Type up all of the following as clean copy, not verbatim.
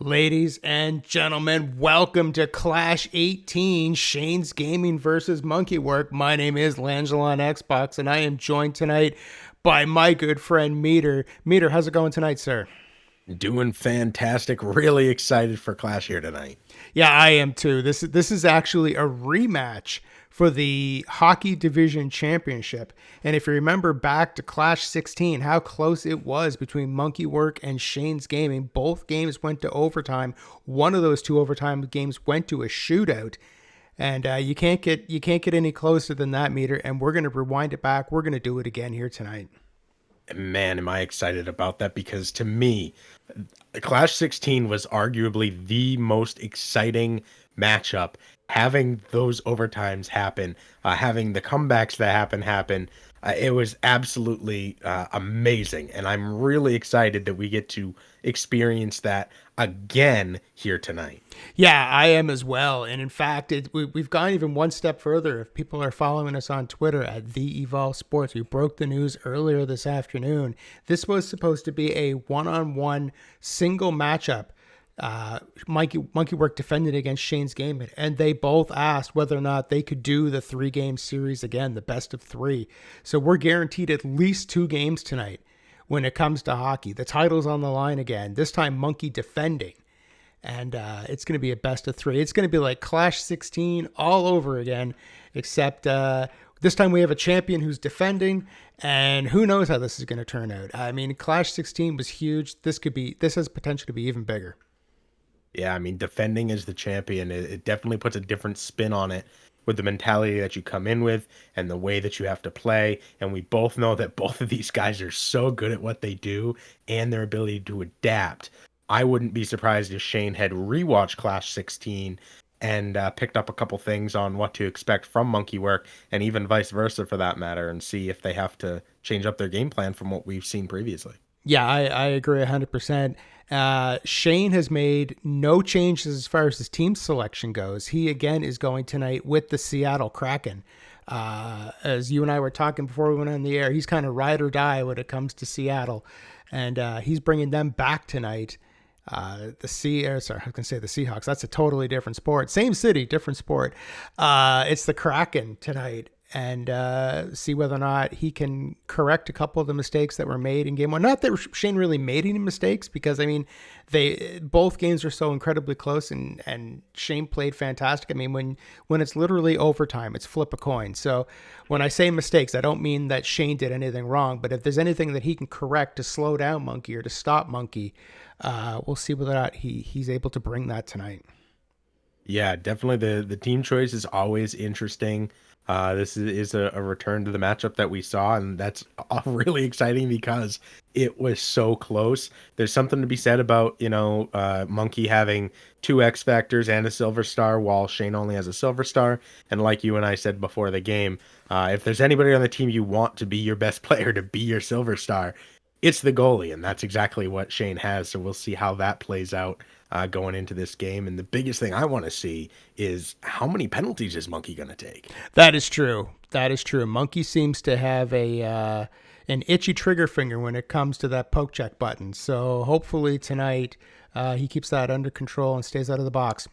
Ladies and gentlemen, welcome to Clash 18, Shane's Gaming versus Monkeywork. My name is Langelo on Xbox, and I am joined tonight by my good friend Meter. Meter, how's it going tonight, sir? Doing fantastic. Really excited for Clash here tonight. Yeah, I am too. This is actually a rematch for the Hockey Division Championship. And if you remember back to Clash 16, how close it was between Monkeywork and Shane's Gaming. Both games went to overtime. One of those two overtime games went to a shootout. And you can't get any closer than that, Meter. And we're going to rewind it back. We're going to do it again here tonight. Man, am I excited about that, because to me, Clash 16 was arguably the most exciting matchup. Having those overtimes happen, having the comebacks that happen, it was absolutely amazing. And I'm really excited that we get to experience that again here tonight. Yeah, I am as well. And in fact, we've gone even one step further. If people are following us on Twitter at the Evolve Sports, we broke the news earlier this afternoon. This was supposed to be a one-on-one single matchup. Monkeywork defended against Shane's Gaming, and they both asked whether or not they could do the 3-game series again, the best of 3. So we're guaranteed at least 2 games tonight when it comes to hockey. The title's on the line again, this time Monkey defending. And it's going to be a best of 3. It's going to be like Clash 16 all over again, except this time we have a champion who's defending, and who knows how this is going to turn out. I mean, Clash 16 was huge. This has potential to be even bigger. Yeah, I mean, defending as the champion, it definitely puts a different spin on it with the mentality that you come in with and the way that you have to play. And we both know that both of these guys are so good at what they do and their ability to adapt. I wouldn't be surprised if Shane had rewatched Clash 16 and picked up a couple things on what to expect from Monkeywork, and even vice versa for that matter, and see if they have to change up their game plan from what we've seen previously. Yeah, I agree 100%. Shane has made no changes as far as his team selection goes. He, again, is going tonight with the Seattle Kraken. As you and I were talking before we went on the air, he's kind of ride or die when it comes to Seattle. And he's bringing them back tonight. I was going to say the Seahawks. That's a totally different sport. Same city, different sport. It's the Kraken tonight. And see whether or not he can correct a couple of the mistakes that were made in game 1. Not that Shane really made any mistakes, because I mean, both games are so incredibly close, and Shane played fantastic. I mean, when it's literally overtime, it's flip a coin. So when I say mistakes, I don't mean that Shane did anything wrong, but if there's anything that he can correct to slow down Monkey or to stop Monkey, we'll see whether or not he's able to bring that tonight. Yeah, definitely the team choice is always interesting. This is a return to the matchup that we saw, and that's really exciting because it was so close. There's something to be said about, Monkey having 2 X Factors and a Silver Star, while Shane only has a Silver Star. And like you and I said before the game, if there's anybody on the team you want to be your best player, to be your Silver Star, it's the goalie, and that's exactly what Shane has. So we'll see how that plays out going into this game. And the biggest thing I want to see is how many penalties is Monkey going to take? That is true. Monkey seems to have an itchy trigger finger when it comes to that poke check button. So hopefully tonight he keeps that under control and stays out of the box,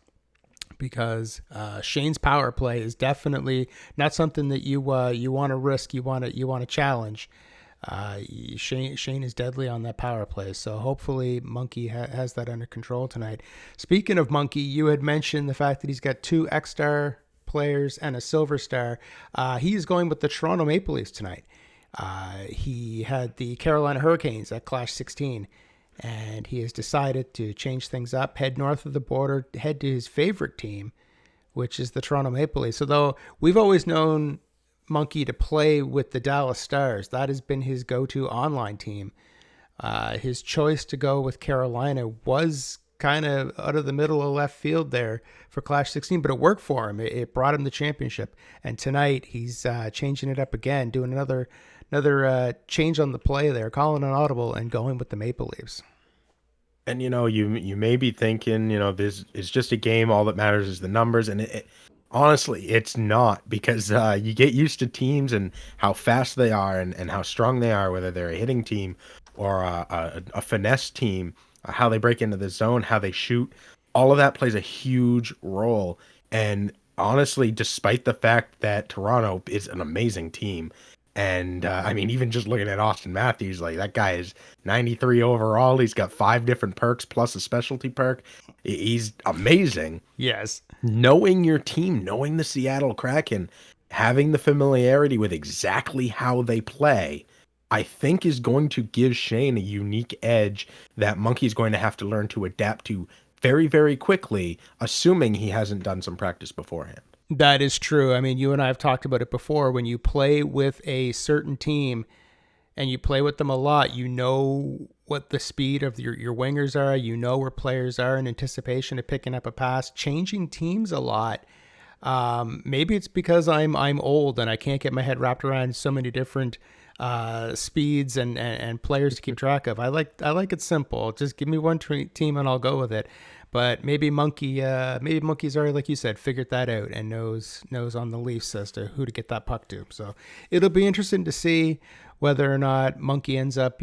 because Shane's power play is definitely not something that you want to risk. You want to challenge. Shane is deadly on that power play, so hopefully Monkey has that under control tonight. Speaking of Monkey, you had mentioned the fact that he's got 2 X-Star players and a Silver Star. He is going with the Toronto Maple Leafs tonight. He had the Carolina Hurricanes at Clash 16, and he has decided to change things up, head north of the border, head to his favorite team, which is the Toronto Maple Leafs. So though we've always known Monkey to play with the Dallas Stars, that has been his go-to online team. His choice to go with Carolina was kind of out of the middle of left field there for Clash 16, but it worked for him. It brought him the championship, and tonight he's changing it up again, doing another change on the play there, calling an audible and going with the Maple Leafs. And you may be thinking, this is just a game. All that matters is the numbers, and honestly, it's not, because you get used to teams and how fast they are and how strong they are, whether they're a hitting team or a finesse team. how they break into the zone, how they shoot. All of that plays a huge role. And honestly, despite the fact that Toronto is an amazing team, and I mean, even just looking at Austin Matthews, like that guy is 93 overall. He's got 5 different perks plus a specialty perk. He's amazing. Yes. Knowing your team, knowing the Seattle Kraken, having the familiarity with exactly how they play, I think is going to give Shane a unique edge that Monkey's going to have to learn to adapt to very, very quickly, assuming he hasn't done some practice beforehand. That is true. I mean, you and I have talked about it before. When you play with a certain team and you play with them a lot, you know what the speed of your wingers are. You know where players are in anticipation of picking up a pass. Changing teams a lot. Maybe it's because I'm old and I can't get my head wrapped around so many different speeds and players to keep track of. I like it simple. Just give me one team and I'll go with it. But maybe Monkey's already, like you said, figured that out and knows on the Leafs as to who to get that puck to. So it'll be interesting to see whether or not Monkey ends up,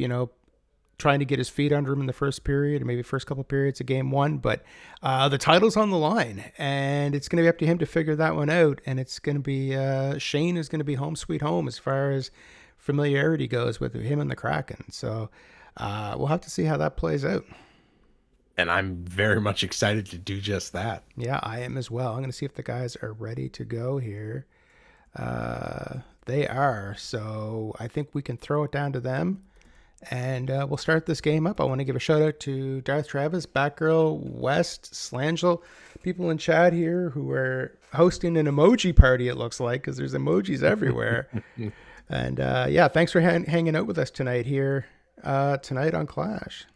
trying to get his feet under him in the first period or maybe first couple periods of game one. But the title's on the line, and it's going to be up to him to figure that one out. And it's going to be Shane is going to be home sweet home as far as familiarity goes with him and the Kraken. So we'll have to see how that plays out. And I'm very much excited to do just that. Yeah, I am as well. I'm going to see if the guys are ready to go here. They are. So I think we can throw it down to them. And we'll start this game up. I want to give a shout out to Darth Travis, Batgirl, West, Slangel, people in chat here who are hosting an emoji party, it looks like, because there's emojis everywhere. And yeah, thanks for hanging out with us tonight here, tonight on Clash.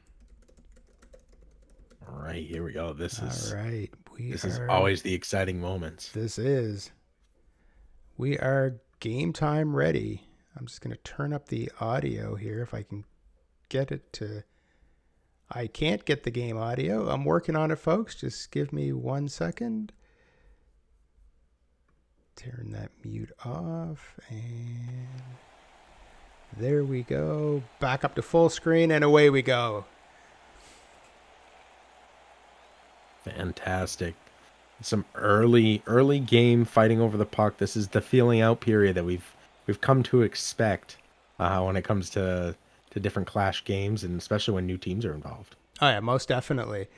All right, here we go. This is always the exciting moments. We are game time ready. I'm just going to turn up the audio here if I can get it to... I can't get the game audio. I'm working on it, folks. Just give me 1 second. Turn that mute off. And there we go. Back up to full screen and away we go. Fantastic. Some early game fighting over the puck. This is the feeling out period that we've come to expect when it comes to different Clash games, and especially when new teams are involved. Oh yeah, most definitely.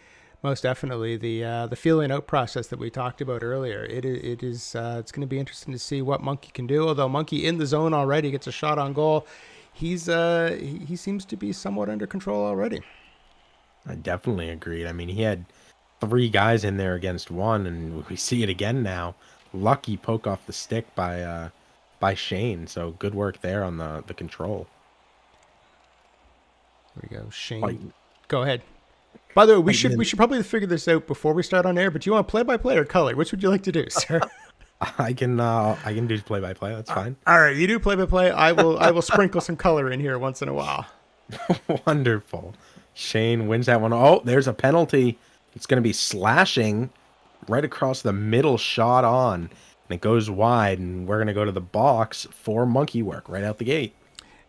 The feeling out process that we talked about earlier. It's going to be interesting to see what Monkey can do. Although Monkey in the zone already gets a shot on goal, he seems to be somewhat under control already. I definitely agreed. I mean, he had 3 guys in there against 1, and we see it again now. Lucky poke off the stick by Shane. So good work there on the control. There we go, Shane. Go ahead. By the way, we should probably figure this out before we start on air. But do you want play-by-play or color? Which would you like to do, sir? I can do play-by-play. That's fine. All right, you do play-by-play. I will sprinkle some color in here once in a while. Wonderful. Shane wins that one. Oh, there's a penalty. It's going to be slashing right across the middle, shot on, and it goes wide, and we're going to go to the box for Monkeywork right out the gate.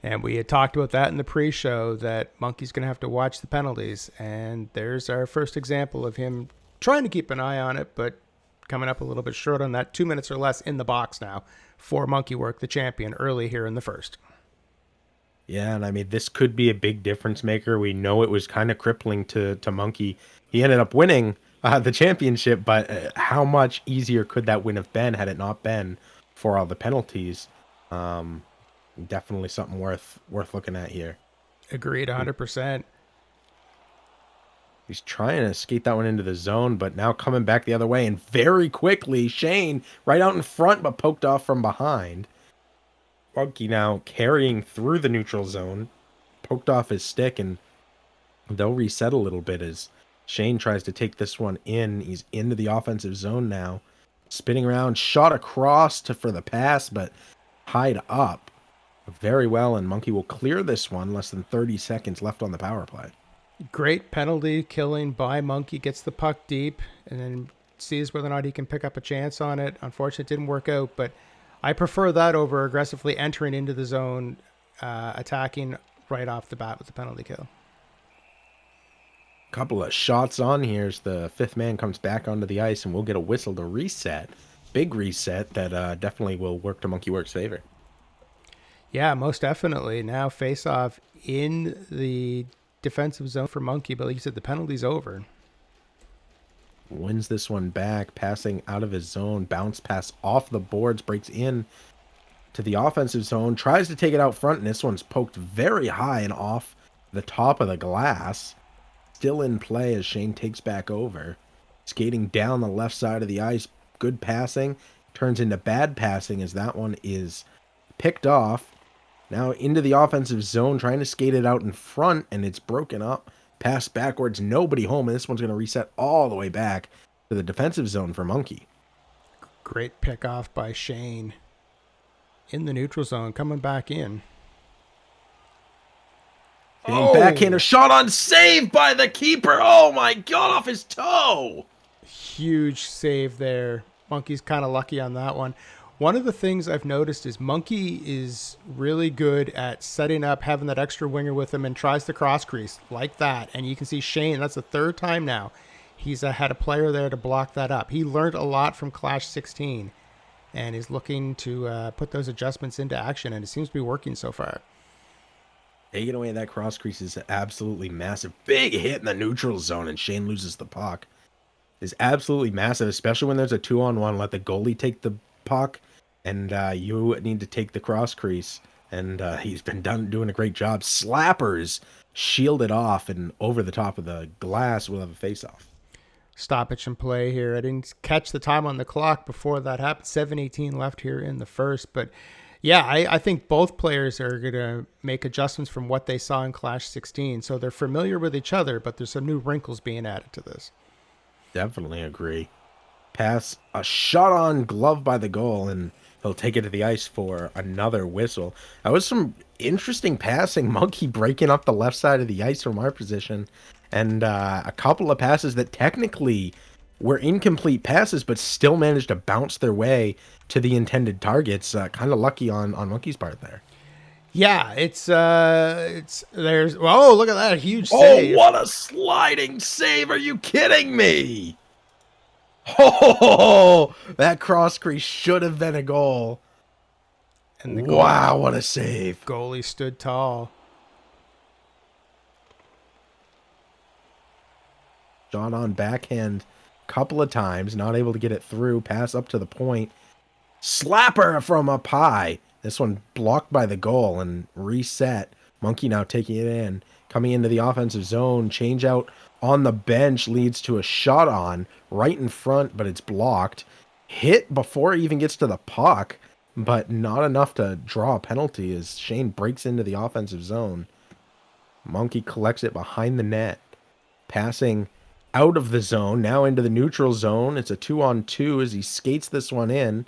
And we had talked about that in the pre-show, that Monkey's going to have to watch the penalties, and there's our first example of him trying to keep an eye on it, but coming up a little bit short on that. 2 minutes or less in the box now for Monkeywork, the champion, early here in the first. Yeah, and I mean, this could be a big difference maker. We know it was kind of crippling to Monkey. He ended up winning the championship, but how much easier could that win have been had it not been for all the penalties? Definitely something worth looking at here. Agreed, 100%. He's trying to skate that one into the zone, but now coming back the other way, and very quickly, Shane right out in front, but poked off from behind. Monkey now carrying through the neutral zone, poked off his stick, and they'll reset a little bit as Shane tries to take this one in. He's into the offensive zone now, spinning around, shot across for the pass, but tied up very well, and Monkey will clear this one. Less than 30 seconds left on the power play. Great penalty killing by Monkey. Gets the puck deep and then sees whether or not he can pick up a chance on it. Unfortunately, it didn't work out, but I prefer that over aggressively entering into the zone, attacking right off the bat with the penalty kill. Couple of shots on here as the fifth man comes back onto the ice, and we'll get a whistle to reset. Big reset that definitely will work to Monkeywork's favor. Yeah, most definitely. Now face off in the defensive zone for Monkey, but like you said, the penalty's over. Wins this one back, passing out of his zone, bounce pass off the boards, breaks in to the offensive zone, tries to take it out front, and this one's poked very high and off the top of the glass. Still in play as Shane takes back over. Skating down the left side of the ice, good passing, turns into bad passing as that one is picked off. Now into the offensive zone, trying to skate it out in front, and it's broken up. Pass backwards, nobody home, and this one's going to reset all the way back to the defensive zone for Monkey. Great pick off by Shane in the neutral zone, coming back in. Backhander shot on, save by the keeper. Oh my God, off his toe. Huge save there. Monkey's kind of lucky on that one. One of the things I've noticed is Monkey is really good at setting up, having that extra winger with him, and tries to cross crease like that. And you can see Shane, that's the third time now. He's had a player there to block that up. He learned a lot from Clash 16 and is looking to put those adjustments into action, and it seems to be working so far. Taking away that cross crease is absolutely massive. Big hit in the neutral zone, and Shane loses the puck. Is absolutely massive, especially when there's a 2-on-1. Let the goalie take the puck, and you need to take the cross crease. And he's been doing a great job. Slappers shielded off and over the top of the glass. We'll have a face-off. Stoppage and play here. I didn't catch the time on the clock before that happened. 7:18 left here in the first, but yeah, I think both players are going to make adjustments from what they saw in Clash 16. So they're familiar with each other, but there's some new wrinkles being added to this. Definitely agree. Pass, a shot on glove by the goal, and he'll take it to the ice for another whistle. That was some interesting passing. Monkey breaking up the left side of the ice from our position, and a couple of passes that technically were incomplete passes, but still managed to bounce their way to the intended targets. Kind of lucky on Monkey's part there. Yeah, it's there's, oh, look at that huge save. Oh, what a sliding save. Are you kidding me? Oh, that cross crease should have been a goal. And the wow, what a save. Goalie stood tall. Shot on backhand couple of times, not able to get it through. Pass up to the point. Slapper from up high. This one blocked by the goal and reset. Monkey now taking it in. Coming into the offensive zone. Change out on the bench leads to a shot on right in front, but it's blocked. Hit before it even gets to the puck, but not enough to draw a penalty as Shane breaks into the offensive zone. Monkey collects it behind the net. Passing out of the zone, now into the neutral zone. It's a 2-on-2 as he skates this one in.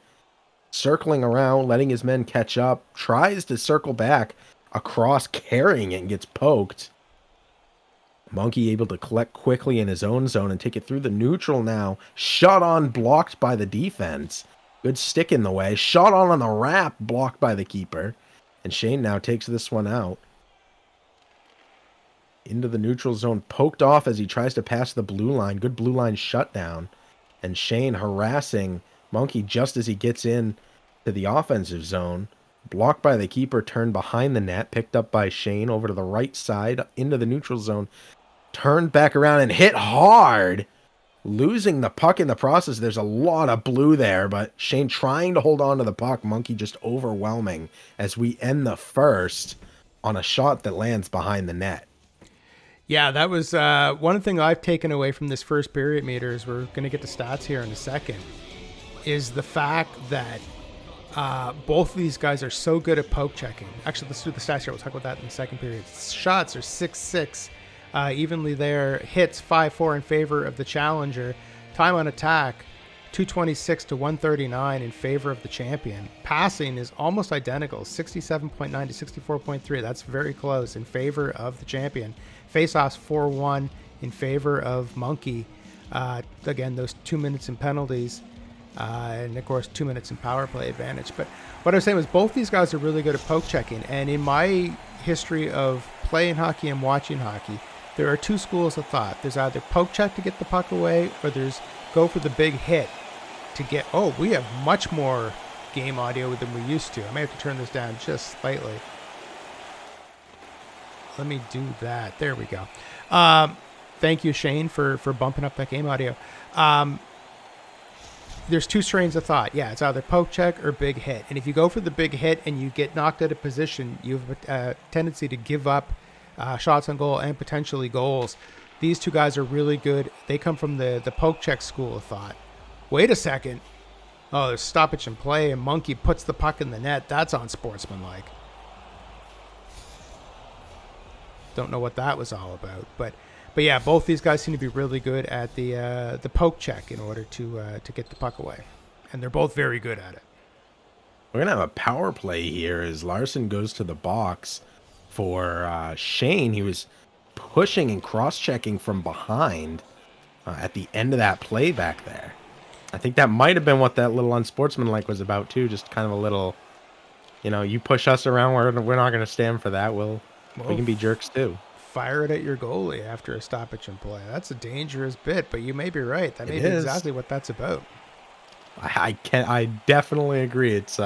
Circling around, letting his men catch up. Tries to circle back across, carrying it, and gets poked. Monkey able to collect quickly in his own zone and take it through the neutral now. Shot on, blocked by the defense. Good stick in the way. Shot on the wrap, blocked by the keeper. And Shane now takes this one out. Into the neutral zone, poked off as he tries to pass the blue line. Good blue line shutdown. And Shane harassing Monkey just as he gets in to the offensive zone. Blocked by the keeper, turned behind the net, picked up by Shane over to the right side, into the neutral zone. Turned back around and hit hard. Losing the puck in the process. There's a lot of blue there, but Shane trying to hold on to the puck. Monkey just overwhelming as we end the first on a shot that lands behind the net. Yeah, that was one thing I've taken away from this first period meters. We're going to get to stats here in a second. Is the fact that both of these guys are so good at poke checking. Actually, let's do the stats here. We'll talk about that in the second period. Shots are 6-6, evenly there. Hits 5-4 in favor of the challenger. Time on attack 226 to 139 in favor of the champion. Passing is almost identical, 67.9 to 64.3. That's very close in favor of the champion. Faceoffs 4-1 in favor of Monkey. Again, those 2 minutes in penalties. And of course, 2 minutes in power play advantage. But what I was saying was both these guys are really good at poke checking. And in my history of playing hockey and watching hockey, there are two schools of thought. There's either poke check to get the puck away, or there's go for the big hit to get. Oh, we have much more game audio than we used to. I may have to turn this down just slightly. Let me do that. There we go. Thank you, Shane, for bumping up that game audio. There's two strains of thought. Yeah, it's either poke check or big hit. And if you go for the big hit and you get knocked out of position, you have a tendency to give up shots on goal and potentially goals. These two guys are really good. They come from the poke check school of thought. Wait a second. Oh, there's stoppage and play, and Monkey puts the puck in the net. That's unsportsmanlike. Don't know what that was all about, but yeah, both these guys seem to be really good at the poke check in order to get the puck away, and they're both very good at it. We're gonna have a power play here as Larson goes to the box for Shane. He was pushing and cross-checking from behind at the end of that play back there. I think that might have been what that little unsportsmanlike was about too. Just kind of a little, you push us around. We're not going to stand for that. We can be jerks too. Fire it at your goalie after a stoppage and play. That's a dangerous bit, but you may be right. That may be exactly what that's about. I definitely agree. It's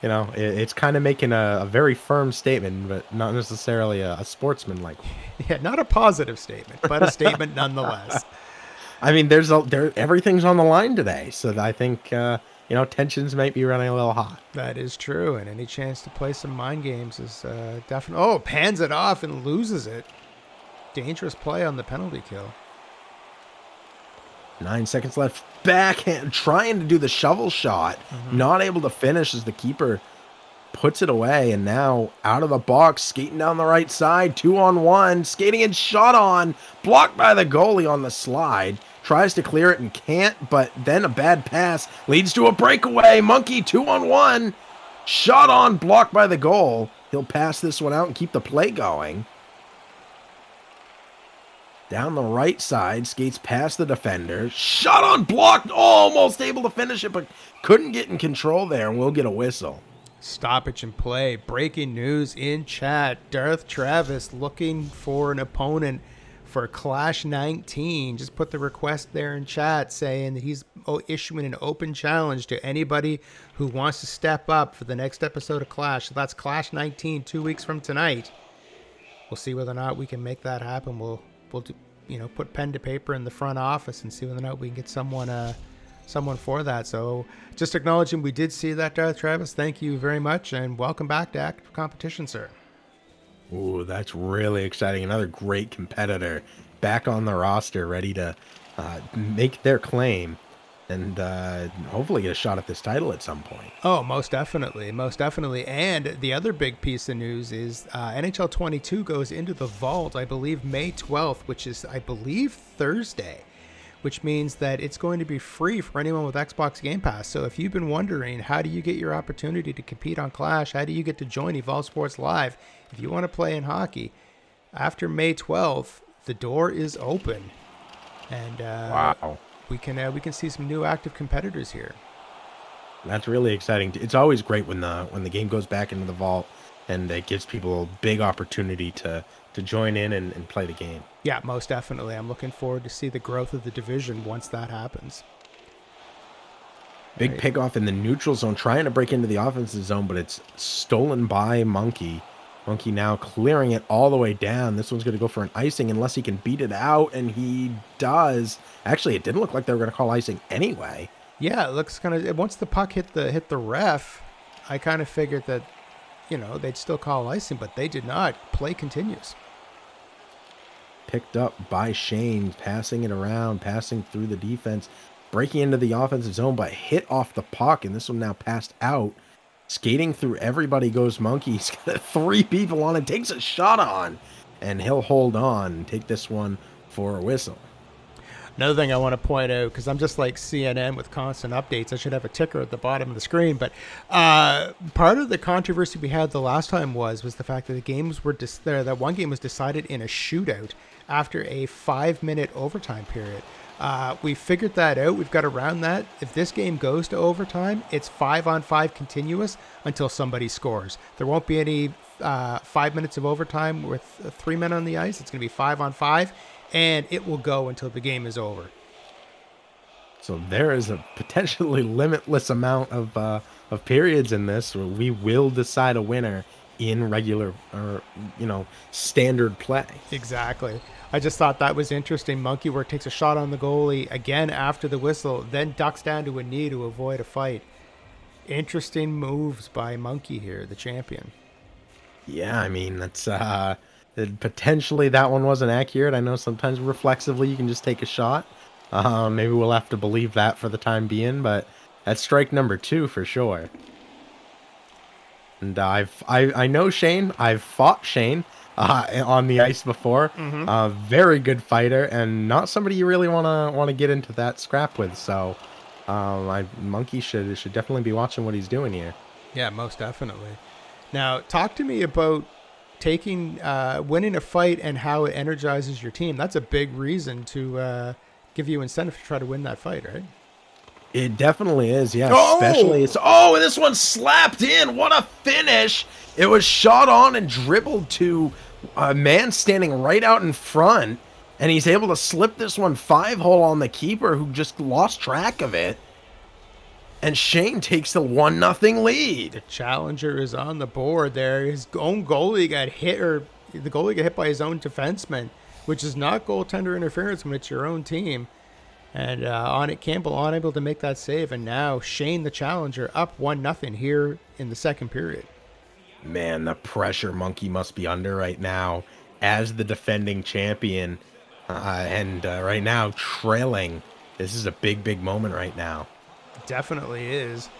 it's kind of making a very firm statement, but not necessarily a sportsmanlike one. Yeah, not a positive statement, but a statement nonetheless. I mean, everything's on the line today, so I think tensions might be running a little hot. That is true, and any chance to play some mind games is definitely. Oh, pans it off and loses it. Dangerous play on the penalty kill. 9 seconds left. Backhand, trying to do the shovel shot, not able to finish as the keeper puts it away, and now out of the box, skating down the right side, 2-on-1, skating and shot on, blocked by the goalie on the slide. Tries to clear it and can't, but then a bad pass leads to a breakaway. Monkey 2-on-1. Shot on, blocked by the goal. He'll pass this one out and keep the play going. Down the right side, skates past the defender. Shot on, blocked, almost able to finish it, but couldn't get in control there, and we'll get a whistle. Stoppage and play. Breaking news in chat. Darth Travis looking for an opponent for Clash 19. Just put the request there in chat saying that he's issuing an open challenge to anybody who wants to step up for the next episode of Clash. So that's Clash 19, 2 weeks from tonight. We'll see whether or not we can make that happen. We'll do, put pen to paper in the front office and see whether or not we can get someone for that. So just acknowledging we did see that, Darth Travis. Thank you very much, and welcome back to Active Competition, sir. Ooh, that's really exciting. Another great competitor back on the roster, ready to make their claim and hopefully get a shot at this title at some point. Oh, most definitely. Most definitely. And the other big piece of news is NHL 22 goes into the vault, I believe, May 12th, which is, I believe, Thursday, which means that it's going to be free for anyone with Xbox Game Pass. So if you've been wondering, how do you get your opportunity to compete on Clash? How do you get to join Evolve Sports Live? If you want to play in hockey, after May 12th, the door is open. And wow. We can see some new active competitors here. That's really exciting. It's always great when the game goes back into the vault, and it gives people a big opportunity to join in and play the game. Yeah, most definitely. I'm looking forward to see the growth of the division once that happens. Big pickoff in the neutral zone, trying to break into the offensive zone, but it's stolen by Monkey. Monkey now clearing it all the way down. This one's going to go for an icing unless he can beat it out, and he does. Actually, it didn't look like they were going to call icing anyway. Yeah, it looks kind of, once the puck hit the ref, I kind of figured that, they'd still call icing, but they did not. Play continues. Picked up by Shane, passing it around, passing through the defense, breaking into the offensive zone, but hit off the puck, and this one now passed out. Skating through everybody goes Monkey. He's got 3 people on it, takes a shot on, and he'll hold on and take this one for a whistle. Another thing I want to point out, because I'm just like CNN with constant updates, I should have a ticker at the bottom of the screen, but part of the controversy we had the last time was the fact that the games were that one game was decided in a shootout after a 5-minute overtime period. We figured that out. We've got around that. If this game goes to overtime, it's 5-on-5 continuous until somebody scores. There won't be any 5 minutes of overtime with 3 men on the ice. It's going to be 5-on-5, and it will go until the game is over. So there is a potentially limitless amount of periods in this where we will decide a winner in regular or standard play. Exactly. I just thought that was interesting. Monkeywork takes a shot on the goalie again after the whistle, then ducks down to a knee to avoid a fight. Interesting moves by Monkey here, the champion. Yeah, I mean, that's potentially that one wasn't accurate. I know sometimes reflexively you can just take a shot. Maybe we'll have to believe that for the time being, but that's strike number 2 for sure. And I know Shane. I've fought Shane on the ice before. Very good fighter, and not somebody you really want to get into that scrap with. So, Monkey should definitely be watching what he's doing here. Yeah, most definitely. Now, talk to me about winning a fight and how it energizes your team. That's a big reason to give you incentive to try to win that fight, right? It definitely is, yeah. Especially this one slapped in. What a finish! It was shot on and dribbled to a man standing right out in front, and he's able to slip this one 5-hole on the keeper who just lost track of it. And Shane takes the 1-0 lead. Challenger is on the board there. His own goalie got hit, or the goalie got hit by his own defenseman, which is not goaltender interference when it's your own team. And on it, Campbell unable to make that save. And now Shane, the challenger, up 1-0 here in the second period. Man, the pressure Monkey must be under right now as the defending champion. And right now trailing. This is a big, big moment right now. Definitely is.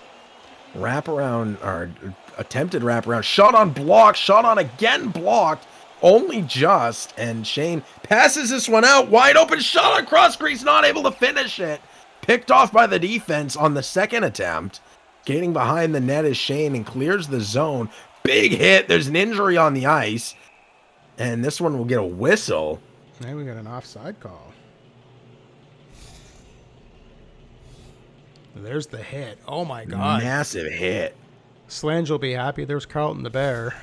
Wraparound, or attempted wraparound. Shot on block. Shot on again blocked. Only just. And Shane passes this one out. Wide open shot across crease. Not able to finish it. Picked off by the defense on the second attempt. Skating behind the net is Shane and clears the zone. Big hit. There's an injury on the ice. And this one will get a whistle. Now we got an offside call. There's the hit. Oh, my God. Massive hit. Slange will be happy. There's Carlton the Bear.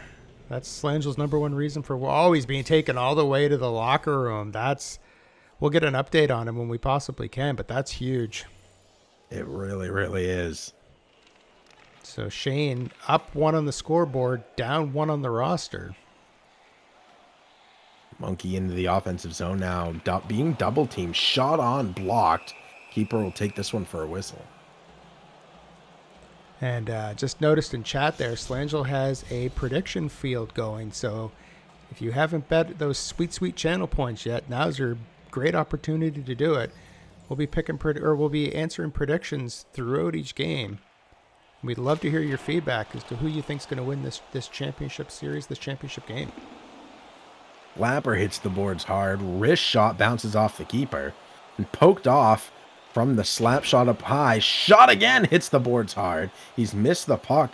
That's Slange's number one reason for always being taken all the way to the locker room. We'll get an update on him when we possibly can, but that's huge. It really, really is. So Shane up 1 on the scoreboard, down 1 on the roster. Monkey into the offensive zone now, being double teamed, shot on, blocked. Keeper will take this one for a whistle. And just noticed in chat there, Slangel has a prediction field going. So if you haven't bet those sweet, sweet channel points yet, now's your great opportunity to do it. We'll be answering predictions throughout each game. We'd love to hear your feedback as to who you think's going to win this championship series, this championship game. Lapper hits the boards hard. Wrist shot bounces off the keeper and poked off from the slap shot up high. Shot again, hits the boards hard. He's missed the puck,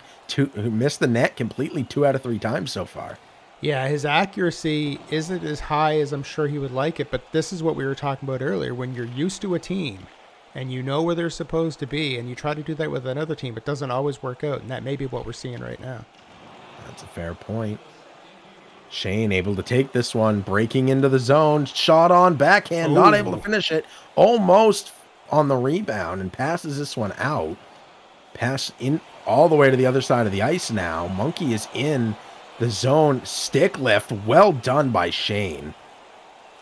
missed the net completely 2 out of 3 times so far. Yeah, his accuracy isn't as high as I'm sure he would like it, but this is what we were talking about earlier. When you're used to a team and you know where they're supposed to be and you try to do that with another team, it doesn't always work out, and that may be what we're seeing right now. That's a fair point. Shane able to take this one, breaking into the zone, shot on backhand, not able to finish it, almost on the rebound, and passes this one out. Pass in all the way to the other side of the ice now. Monkey is in the zone, stick lift, well done by Shane.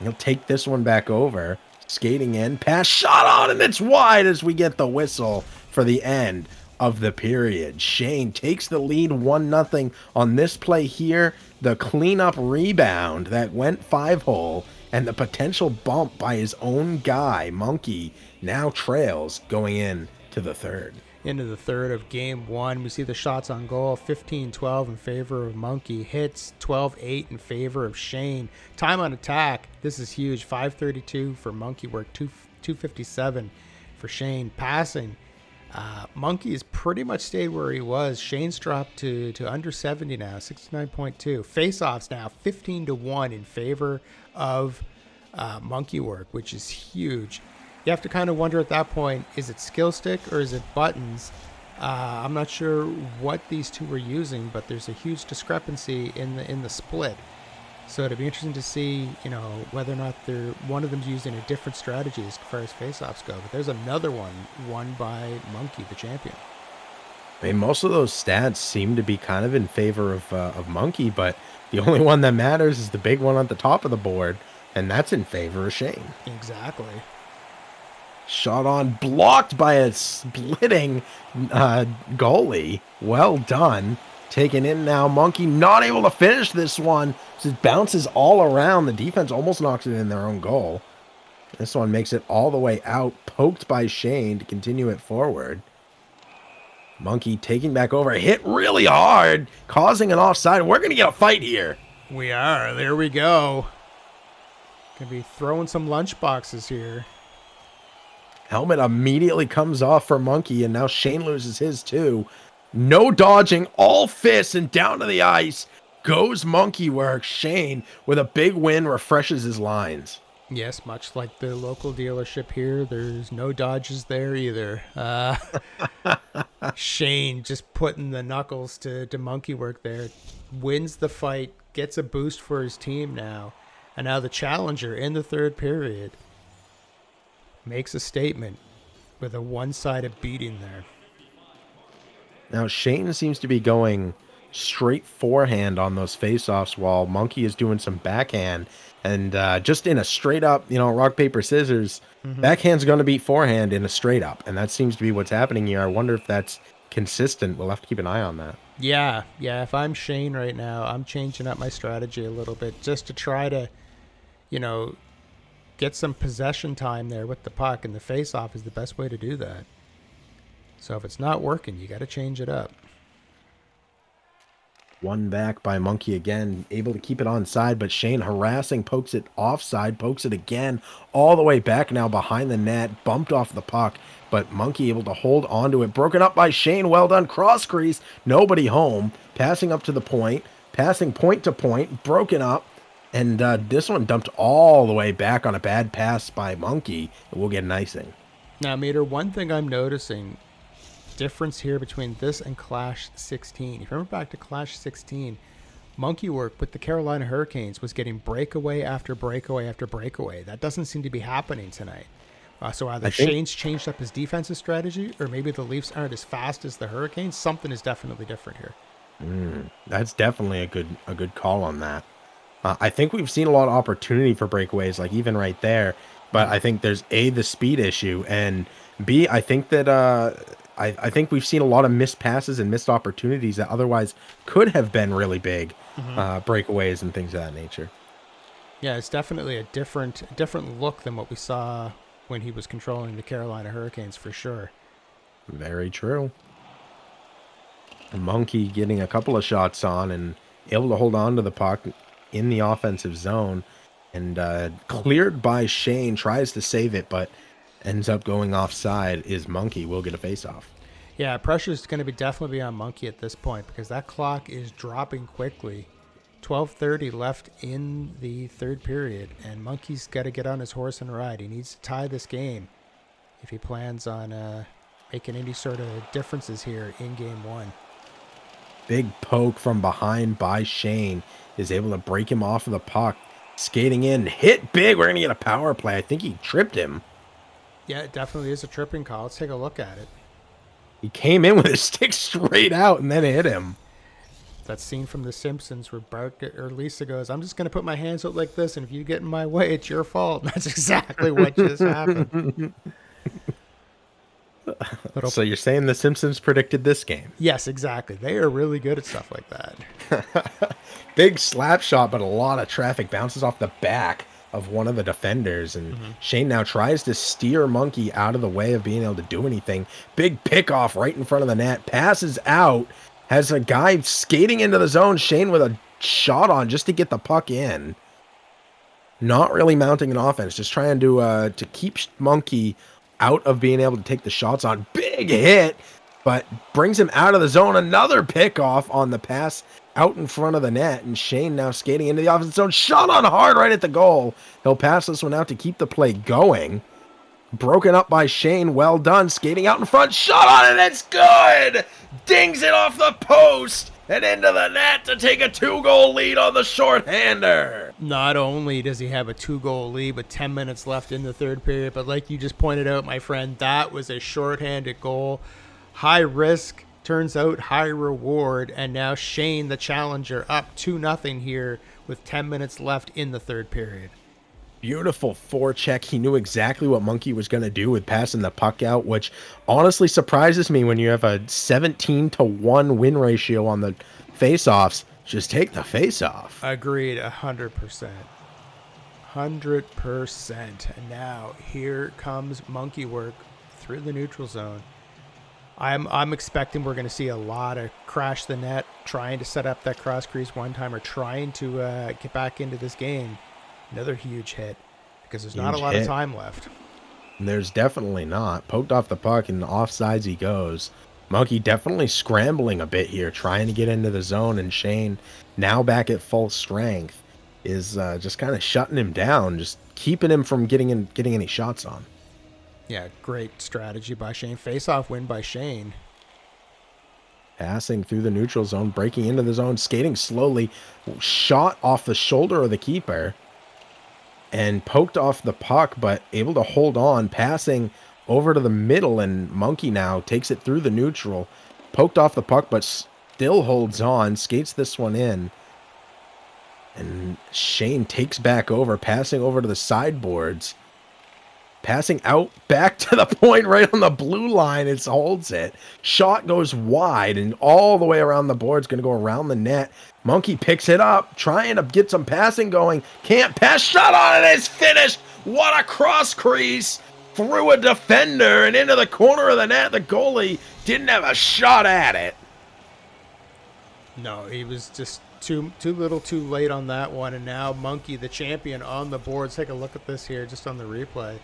He'll take this one back over, skating in, pass, shot on, and it's wide as we get the whistle for the end of the period. Shane takes the lead 1-0 on this play here. The cleanup rebound that went 5-hole and the potential bump by his own guy, Monkey, now trails going in to the third. Into the third of game 1, we see the shots on goal, 15-12 in favor of Monkey. Hits, 12-8 in favor of Shane. Time on attack, this is huge, 5:32 for Monkeywork, 2:57 for Shane. Passing, Monkey has pretty much stayed where he was. Shane's dropped to under 70 now, 69.2. Face-offs now 15-1 in favor of Monkeywork, which is huge. You have to kind of wonder at that point, is it skill stick or is it buttons? I'm not sure what these two were using, but there's a huge discrepancy in the split. So it'd be interesting to see, whether or not one of them's using a different strategy as far as face-offs go. But there's another one won by Monkey, the champion. I mean, most of those stats seem to be kind of in favor of Monkey, but the only one that matters is the big one at the top of the board, and that's in favor of Shane. Exactly. Shot on, blocked by a splitting goalie. Well done. Taken in now. Monkey not able to finish this one. It bounces all around. The defense almost knocks it in their own goal. This one makes it all the way out. Poked by Shane to continue it forward. Monkey taking back over. Hit really hard. Causing an offside. We're going to get a fight here. We are. There we go. Gonna be throwing some lunch boxes here. Helmet immediately comes off for Monkey, and now Shane loses his too. No dodging, all fists, and down to the ice goes Monkeywork. Shane, with a big win, refreshes his lines. Yes, much like the local dealership here, there's no dodges there either. Shane just putting the knuckles to Monkeywork there. Wins the fight, gets a boost for his team now. And now the challenger in the third period makes a statement with a one-sided beating there. Now, Shane seems to be going straight forehand on those faceoffs while Monkey is doing some backhand. And just in a straight up, rock, paper, scissors, backhand's going to beat forehand in a straight up. And that seems to be what's happening here. I wonder if that's consistent. We'll have to keep an eye on that. Yeah. If I'm Shane right now, I'm changing up my strategy a little bit just to try to, get some possession time there with the puck. And the face-off is the best way to do that. So if it's not working, you got to change it up. One back by Monkey again, able to keep it onside, but Shane harassing, pokes it offside, pokes it again, all the way back now behind the net, bumped off the puck, but Monkey able to hold onto it, broken up by Shane, well done, cross crease, nobody home, passing up to the point, passing point to point, broken up, and this one dumped all the way back on a bad pass by Monkey, and we'll get an icing. Now, Meter, one thing I'm noticing difference here between this and Clash 16. If you remember back to Clash 16, Monkeywork with the Carolina Hurricanes was getting breakaway after breakaway after breakaway. That doesn't seem to be happening tonight. So either Shane's changed up his defensive strategy, or maybe the Leafs aren't as fast as the Hurricanes. Something is definitely different here. That's definitely a good call on that. I think we've seen a lot of opportunity for breakaways, like even right there. But I think there's the speed issue, and B, I think that I think we've seen a lot of missed passes and missed opportunities that otherwise could have been really big breakaways and things of that nature. Yeah, it's definitely a different look than what we saw when he was controlling the Carolina Hurricanes, for sure. Very true. Monkey getting a couple of shots on and able to hold on to the puck in the offensive zone, and cleared by Shane, tries to save it, but ends up going offside. Is Monkey will get a face-off. Yeah, pressure is going to be definitely on Monkey at this point because that clock is dropping quickly. 12:30 left in the third period, and Monkey's got to get on his horse and ride. He needs to tie this game if he plans on making any sort of differences here in game one. Big poke from behind by Shane is able to break him off of the puck. Skating in, hit big. We're going to get a power play. I think he tripped him. Yeah, it definitely is a tripping call. Let's take a look at it. He came in with his stick straight out and then hit him. That scene from The Simpsons where Bart or Lisa goes, "I'm just going to put my hands out like this, and if you get in my way, it's your fault." That's exactly what just happened. So you're saying The Simpsons predicted this game? Yes, exactly. They are really good at stuff like that. Big slap shot, but a lot of traffic bounces off the back of one of the defenders, and Shane now tries to steer Monkey out of the way of being able to do anything. Big pickoff right in front of the net, passes out, has a guy skating into the zone. Shane with a shot on just to get the puck in. Not really mounting an offense, just trying to keep Monkey out of being able to take the shots on. Big hit, but brings him out of the zone. Another pickoff on the pass out in front of the net, and Shane now skating into the offensive zone. Shot on hard right at the goal. He'll pass this one out to keep the play going. Broken up by Shane. Well done. Skating out in front. Shot on it. It's good. Dings it off the post and into the net to take a 2-goal lead on the shorthander. Not only does he have a 2-goal lead with 10 minutes left in the third period, but like you just pointed out, my friend, that was a shorthanded goal. High risk, turns out high reward, and now Shane, the challenger, up 2-0 here with 10 minutes left in the third period. Beautiful forecheck. He knew exactly what Monkey was going to do with passing the puck out, which honestly surprises me when you have a 17-1 win ratio on the faceoffs. Just take the faceoff. Agreed, 100%. 100%. And now here comes Monkeywork through the neutral zone. I'm expecting we're going to see a lot of crash the net, trying to set up that cross crease one time, or trying to get back into this game. Another huge hit, because there's not a lot of time left. There's definitely not. Poked off the puck and offsides he goes. Monkey definitely scrambling a bit here, trying to get into the zone, and Shane, now back at full strength, is just kind of shutting him down, just keeping him from getting any shots on. Yeah, great strategy by Shane. Face-off win by Shane. Passing through the neutral zone, breaking into the zone, skating slowly, shot off the shoulder of the keeper, and poked off the puck, but able to hold on, passing over to the middle, and Monkey now takes it through the neutral, poked off the puck, but still holds on, skates this one in, and Shane takes back over, passing over to the sideboards, passing out back to the point right on the blue line. It holds it. Shot goes wide and all the way around the board. It's going to go around the net. Monkey picks it up, trying to get some passing going. Can't pass. Shot on it. It's finished. What a cross crease through a defender and into the corner of the net. The goalie didn't have a shot at it. No, he was just too little too late on that one. And now Monkey, the champion, on the boards. Take a look at this here just on the replay.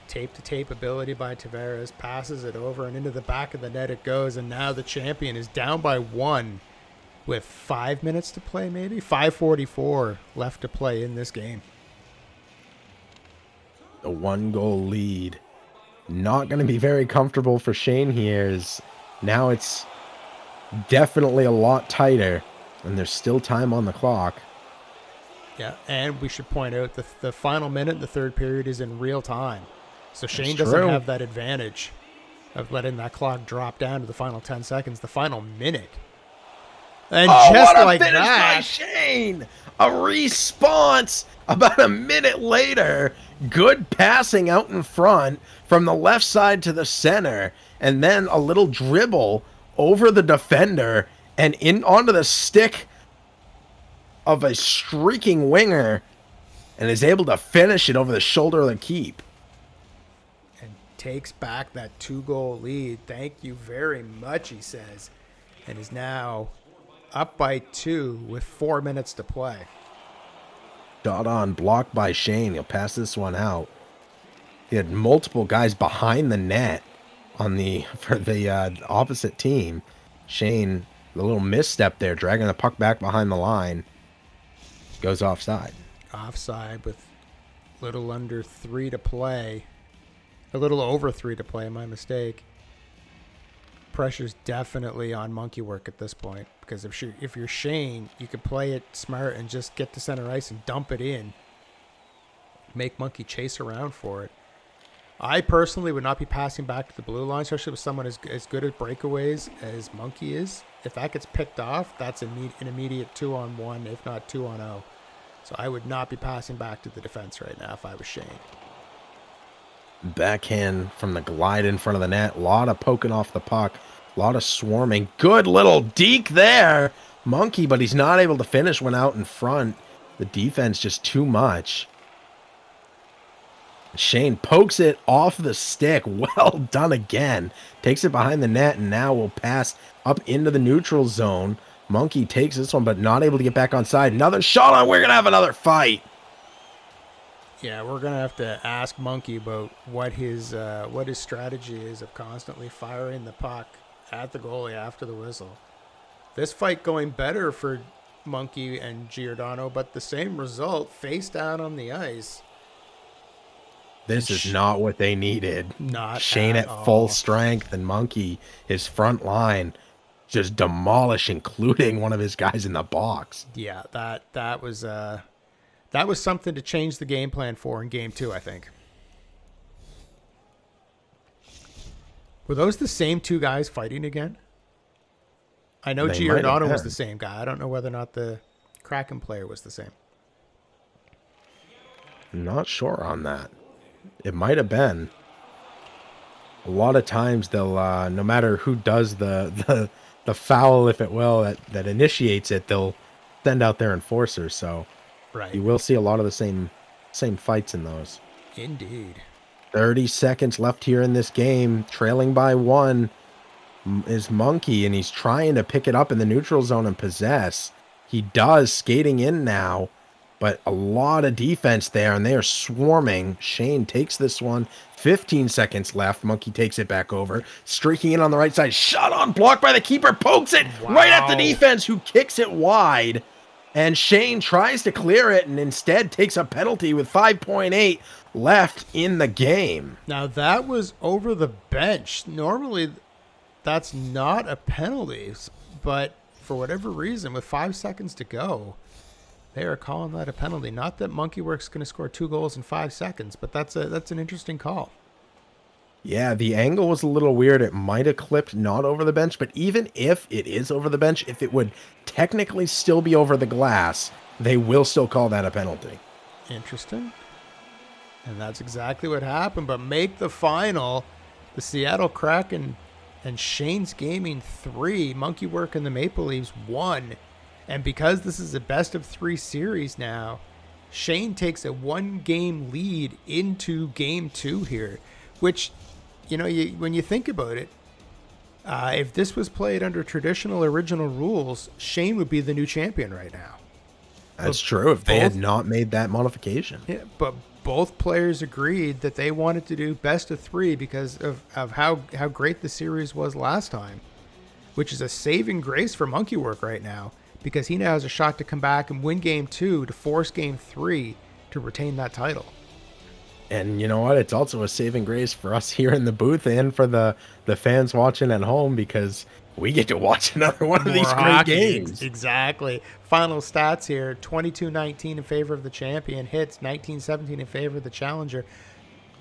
Tape-to-tape ability by Tavares, passes it over, and into the back of the net it goes, and now the champion is down by 1 with 5 minutes to play, maybe? 5:44 left to play in this game. A 1-goal lead. Not going to be very comfortable for Shane here, as now it's definitely a lot tighter, and there's still time on the clock. Yeah, and we should point out the final minute in the third period is in real time. So Shane doesn't have that advantage of letting that clock drop down to the final 10 seconds, the final minute. And just what a like finish that, by Shane! A response about a minute later. Good passing out in front from the left side to the center, and then a little dribble over the defender and in onto the stick of a streaking winger, and is able to finish it over the shoulder of the keep. takes back that 2-goal lead. Thank you very much, he says, and is now up by 2 with 4 minutes to play. Shot on, blocked by Shane. He'll pass this one out. He had multiple guys behind the net for the opposite team. Shane, the little misstep there, dragging the puck back behind the line, goes offside. Offside with little under 3 to play. A little over 3 to play, my mistake. Pressure's definitely on Monkeywork at this point, because if you're Shane, you could play it smart and just get to center ice and dump it in. Make Monkey chase around for it. I personally would not be passing back to the blue line, especially with someone as good at breakaways as Monkey is. If that gets picked off, that's an immediate 2-on-1, if not 2-on-0. So I would not be passing back to the defense right now if I was Shane. Backhand from the glide in front of the net. A lot of poking off the puck. A lot of swarming. Good little deke there. Monkey, but he's not able to finish one out in front. The defense just too much. Shane pokes it off the stick. Well done again. Takes it behind the net, and now will pass up into the neutral zone. Monkey takes this one, but not able to get back on side. Another shot on. We're going to have another fight. Yeah, we're going to have to ask Monkey about what his strategy is of constantly firing the puck at the goalie after the whistle. This fight going better for Monkey and Giordano, but the same result, face down on the ice. And This is not what they needed. not Shane at at full all. strength and Monkey, his front line, just demolish, including one of his guys in the box. Yeah, that was something to change the game plan for in game 2, I think. Were those the same two guys fighting again? I know They might have Giordano was been. the same guy. I don't know whether or not the Kraken player was the same. Not sure on that. It might have been. A lot of times they'll, no matter who does the foul, if it will, that initiates it, they'll send out their enforcers. So Right. you will see a lot of the same fights in those. Indeed. 30 seconds left here in this game, trailing by 1 is Monkey, and he's trying to pick it up in the neutral zone and possess. He does, skating in now, but a lot of defense there, and they are swarming. Shane takes this one. 15 seconds left. Monkey takes it back over. Streaking in on the right side. Shot on, blocked by the keeper. Pokes it right at the defense, who kicks it wide. And Shane tries to clear it and instead takes a penalty with 5.8 left in the game. Now that was over the bench. Normally that's not a penalty, but for whatever reason, with 5 seconds to go, they are calling that a penalty. Not that Monkeywork's going to score 2 goals in 5 seconds, but that's an interesting call. Yeah, the angle was a little weird. It might have clipped not over the bench, but even if it is over the bench, if it would technically still be over the glass, they will still call that a penalty. Interesting. And that's exactly what happened. But make the final, the Seattle Kraken and ShanesGaming 3, Monkeywork and the Maple Leafs 1. And because this is a best of 3 series now, Shane takes a 1-game lead into game 2 here, which, when you think about it, if this was played under traditional original rules, Shane would be the new champion right now. That's true, if they had not made that modification. Yeah, but both players agreed that they wanted to do best of 3 because of how great the series was last time, which is a saving grace for Monkeywork right now, because he now has a shot to come back and win game 2 to force game 3 to retain that title. And you know what? It's also a saving grace for us here in the booth and for the fans watching at home, because we get to watch another one of these great games. Exactly. Final stats here: 22-19 in favor of the champion. Hits 19-17 in favor of the challenger.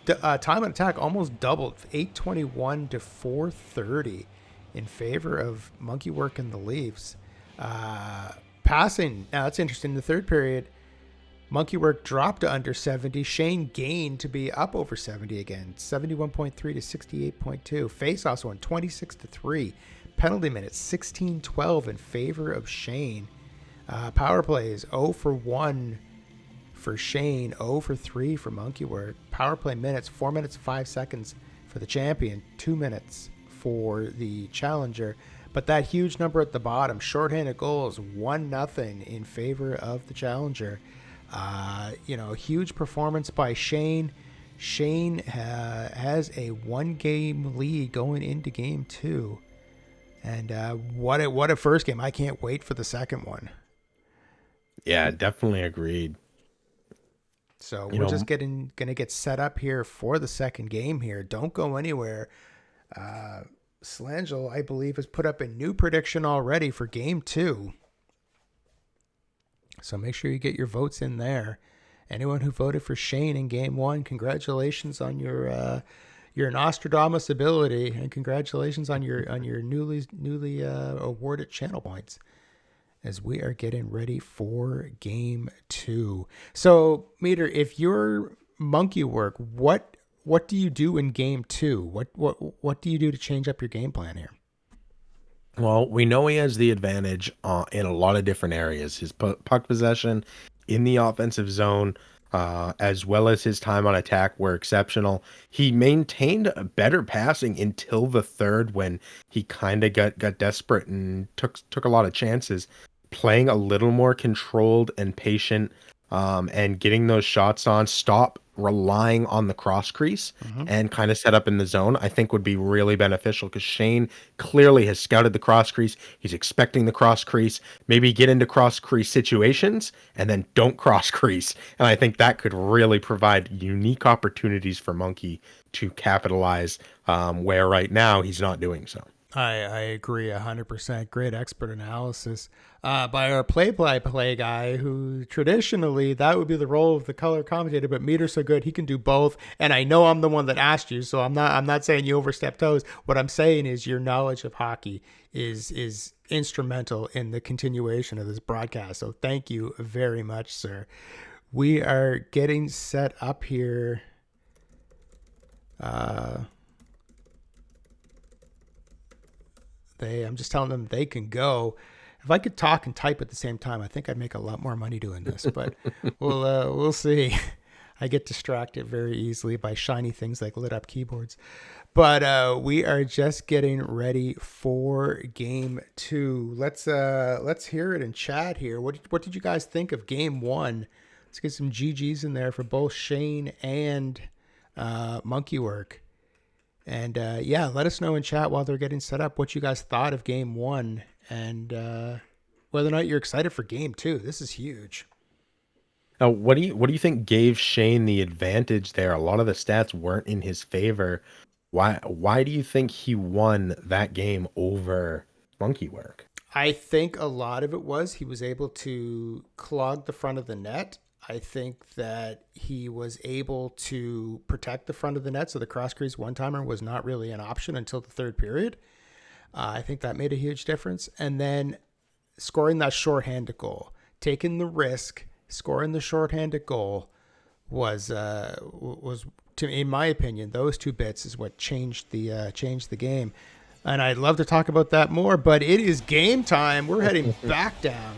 Time on attack almost doubled, 821 to 430 in favor of Monkeywork and the Leafs. Passing. Now that's interesting. In the third period, Monkeywork dropped to under 70. Shane gained to be up over 70 again, 71.3 to 68.2. Face-offs won 26 to 3. Penalty minutes 16-12 in favor of Shane. Power plays 0 for 1 for Shane, 0 for 3 for Monkeywork. Power play minutes 4 minutes 5 seconds for the champion, 2 minutes for the challenger. But that huge number at the bottom, shorthanded goals, 1-0 in favor of the challenger. Huge performance by Shane. Shane has a 1-game lead going into game 2. And what a first game. I can't wait for the second one. Yeah, definitely agreed. So we're just going to get set up here for the second game here. Don't go anywhere. Slangel, I believe, has put up a new prediction already for game 2. So make sure you get your votes in there. Anyone who voted for Shane in game 1, congratulations on your Nostradamus ability, and congratulations on your newly awarded channel points, as we are getting ready for game 2. So, Meter, if you're Monkeywork, what do you do in game 2? What do you do to change up your game plan here? Well, we know he has the advantage in a lot of different areas. His puck possession in the offensive zone, as well as his time on attack, were exceptional. He maintained better passing until the third, when he kind of got desperate and took a lot of chances. Playing a little more controlled and patient, and getting those shots on, stop relying on the cross crease and kind of set up in the zone, I think would be really beneficial because Shane clearly has scouted the cross crease. He's expecting the cross crease, maybe get into cross crease situations and then don't cross crease. And I think that could really provide unique opportunities for Monkey to capitalize where right now he's not doing so. I agree 100%. Great expert analysis by our play-by-play guy, who traditionally that would be the role of the color commentator, but Meter's so good he can do both. And I know I'm the one that asked you, so I'm not saying you overstep toes. What I'm saying is your knowledge of hockey is instrumental in the continuation of this broadcast. So thank you very much, sir. We are getting set up here. I'm just telling them they can go. If I could talk and type at the same time, I think I'd make a lot more money doing this. But we'll see. I get distracted very easily by shiny things like lit up keyboards. But we are just getting ready for game 2. Let's hear it in chat here. What did you guys think of game 1? Let's get some GGs in there for both Shane and Monkeywork. And let us know in chat while they're getting set up what you guys thought of game 1 and whether or not you're excited for game 2. This is huge. Now, what do you think gave Shane the advantage there? A lot of the stats weren't in his favor. Why do you think he won that game over Monkeywork? I think a lot of it was he was able to clog the front of the net. I think that he was able to protect the front of the net, so the cross crease one-timer was not really an option until the third period. I think that made a huge difference. And then scoring that shorthanded goal, taking the risk, scoring the shorthanded goal was in my opinion, those two bits is what changed the game. And I'd love to talk about that more, but it is game time. We're heading back down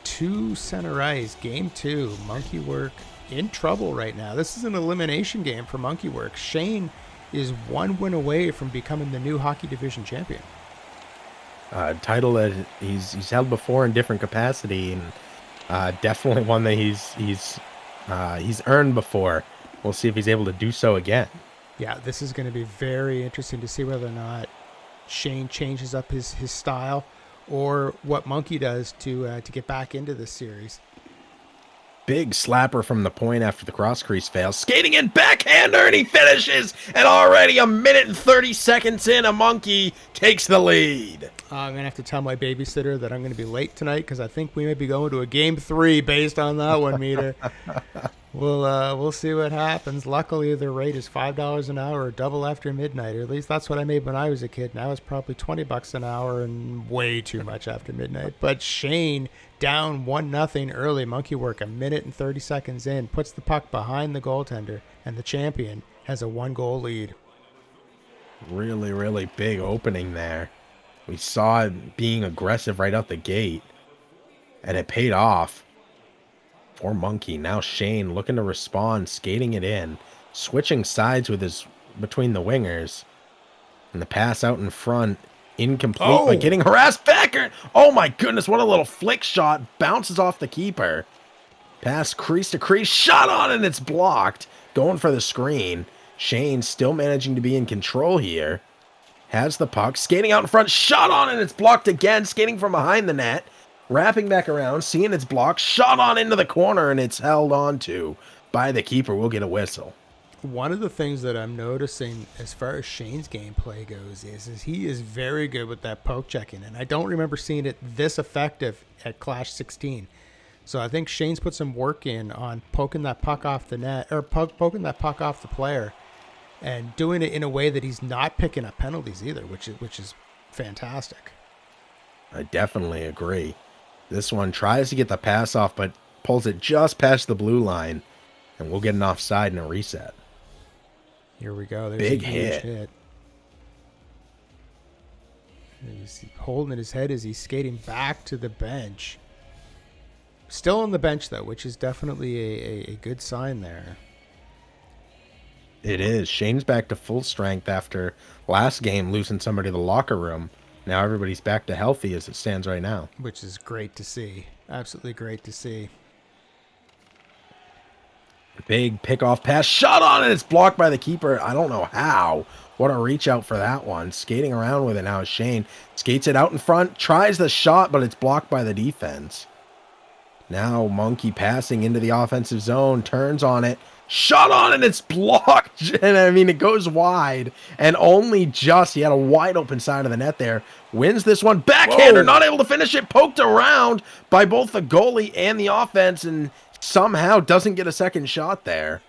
to center ice. Game 2, Monkeywork in trouble right now. This is an elimination game for Monkeywork. Shane is one win away from becoming the new hockey division champion. Title that he's held before in different capacity, and definitely one that he's earned before. We'll see if he's able to do so again. Yeah, this is going to be very interesting to see whether or not Shane changes up his style or what Monkey does to get back into this series. Big slapper from the point after the cross crease fails. Skating in backhander, and he finishes. And already a minute and 30 seconds in, a Monkey takes the lead. I'm going to have to tell my babysitter that I'm going to be late tonight because I think we may be going to a game 3 based on that one, Meter. We'll see what happens. Luckily, the rate is $5 an hour or double after midnight, or at least that's what I made when I was a kid. Now it's probably $20 an hour and way too much after midnight. But Shane down 1-0 early. Monkeywork a minute and 30 seconds in, puts the puck behind the goaltender, and the champion has a 1-goal lead. Really, really big opening there. We saw it being aggressive right out the gate, and it paid off for Monkey. Now Shane looking to respond, skating it in, switching sides between the wingers, and the pass out in front, incomplete, but getting harassed back. Oh my goodness, what a little flick shot, bounces off the keeper. Pass crease to crease, shot on, and it's blocked. Going for the screen. Shane still managing to be in control here. Has the puck, skating out in front, shot on, and it's blocked again, skating from behind the net. Wrapping back around, seeing it's blocked, shot on into the corner, and it's held on to by the keeper. We'll get a whistle. One of the things that I'm noticing as far as Shane's gameplay goes is he is very good with that poke checking, and I don't remember seeing it this effective at Clash 16. So I think Shane's put some work in on poking that puck off the net, or poking that puck off the player, and doing it in a way that he's not picking up penalties either, which is fantastic. I definitely agree. This one tries to get the pass off, but pulls it just past the blue line, and we'll get an offside and a reset. Here we go. There's Big a huge hit. He's holding his head as he's skating back to the bench. Still on the bench, though, which is definitely a good sign there. It is. Shane's back to full strength after last game losing somebody to the locker room. Now everybody's back to healthy as it stands right now. Which is great to see. Absolutely great to see. Big pick-off pass, shot on, and it's blocked by the keeper. I don't know how. What a reach out for that one. Skating around with it now is Shane. Skates it out in front, tries the shot, but it's blocked by the defense. Now Monkey passing into the offensive zone, turns on it, shot on, and it's blocked. And I mean, it goes wide, and only just, he had a wide open side of the net there. Wins this one, backhander, not able to finish it, poked around by both the goalie and the offense, and somehow doesn't get a second shot there.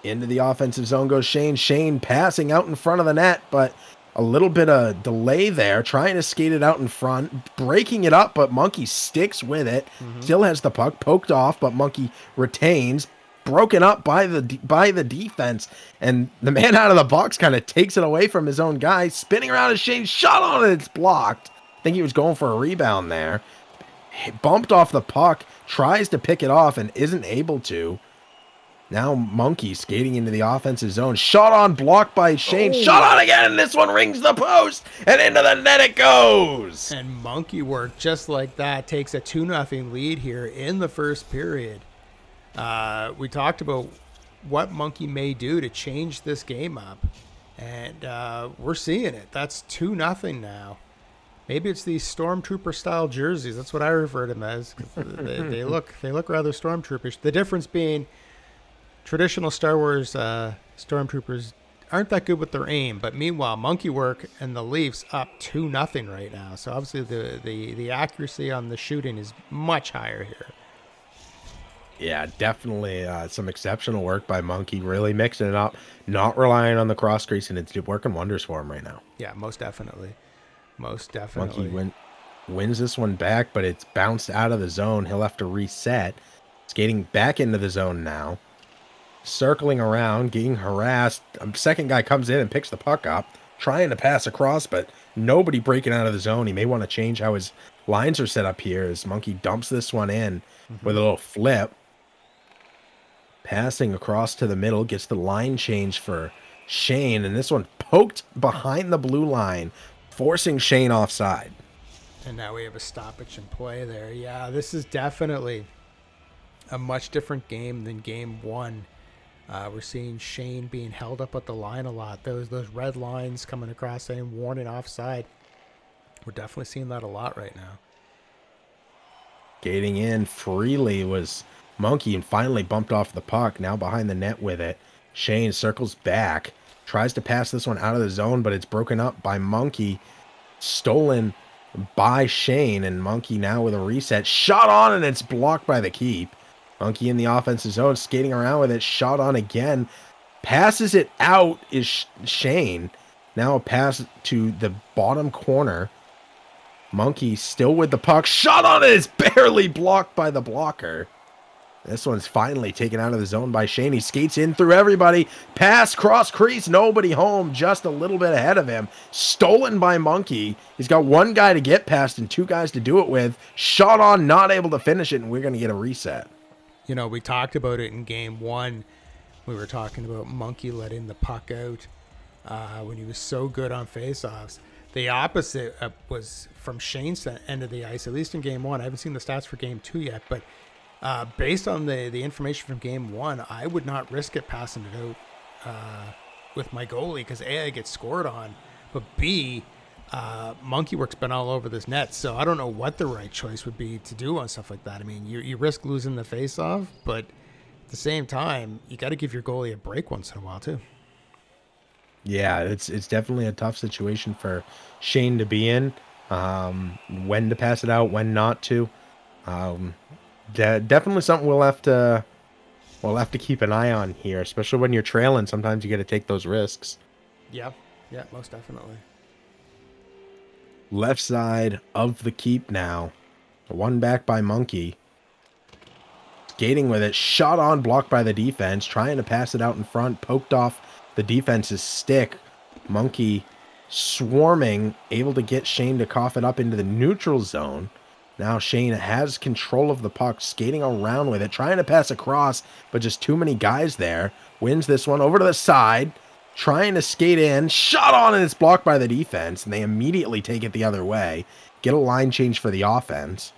Into the offensive zone goes Shane. Shane passing out in front of the net, but a little bit of delay there, trying to skate it out in front, breaking it up, but Monkey sticks with it. Still has the puck poked off, but Monkey retains. Broken up by the defense, and the man out of the box kind of takes it away from his own guy. Spinning around as Shane shot on it, it's blocked. I think he was going for a rebound there. He bumped off the puck, tries to pick it off and isn't able to. Now Monkey skating into the offensive zone. Shot on, blocked by Shane. Shot on again, and this one rings the post, and into the net it goes. And Monkeywork, just like that, takes a 2-0 lead here in the first period. We talked about what Monkey may do to change this game up, and we're seeing it. That's 2-0 now. Maybe it's these stormtrooper style jerseys. That's what I refer to them as. They look rather stormtrooperish. The difference being traditional Star Wars stormtroopers aren't that good with their aim, but meanwhile Monkeywork and the Leafs up 2-0 right now. So obviously the accuracy on the shooting is much higher here. Yeah, definitely some exceptional work by Monkey, really mixing it up, not relying on the cross crease, and it's working wonders for him right now. Yeah, most definitely. Most definitely. Monkey wins this one back, but it's bounced out of the zone. He'll have to reset. Skating back into the zone now. Circling around, getting harassed. Second guy comes in and picks the puck up, trying to pass across, but nobody breaking out of the zone. He may want to change how his lines are set up here as Monkey dumps this one in with a little flip. Passing across to the middle, gets the line change for Shane, and this one poked behind the blue line, forcing Shane offside. And now we have a stoppage in play there. Yeah, this is definitely a much different game than game one. We're seeing Shane being held up at the line a lot. Those red lines coming across saying warning offside. We're definitely seeing that a lot right now. Skating in freely was Monkey and finally bumped off the puck. Now behind the net with it. Shane circles back. Tries to pass this one out of the zone, but it's broken up by Monkey. Stolen by Shane, and Monkey now with a reset. Shot on, and it's blocked by the keep. Monkey in the offensive zone, skating around with it. Shot on again. Passes it out is Shane. Now a pass to the bottom corner. Monkey still with the puck. Shot on it. It's barely blocked by the blocker. This one's finally taken out of the zone by Shane. He skates in through everybody. Pass, cross crease, nobody home. Just a little bit ahead of him. Stolen by Monkey. He's got one guy to get past and two guys to do it with. Shot on, not able to finish it, and we're going to get a reset. You know, we talked about it in game one. We were talking about Monkey letting the puck out when he was so good on faceoffs. The opposite was from Shane's end of the ice, at least in game one. I haven't seen the stats for game two yet, but based on the information from game one, I would not risk it passing it out with my goalie because A, I get scored on, but B, Monkeywork's been all over this net, so I don't know what the right choice would be to do on stuff like that. I mean, you risk losing the face-off, but at the same time, you got to give your goalie a break once in a while too. Yeah, it's definitely a tough situation for Shane to be in. When to pass it out, when not to. Definitely something we'll have to keep an eye on here, especially when you're trailing. Sometimes you got to take those risks. Yeah, most definitely. Left side of the keep now. One back by Monkey. Skating with it. Shot on, blocked by the defense. Trying to pass it out in front. Poked off the defense's stick. Monkey swarming. Able to get Shane to cough it up into the neutral zone. Now Shane has control of the puck, skating around with it, trying to pass across, but just too many guys there. Wins this one over to the side, trying to skate in, shot on, and it's blocked by the defense, and they immediately take it the other way. Get a line change for the offense.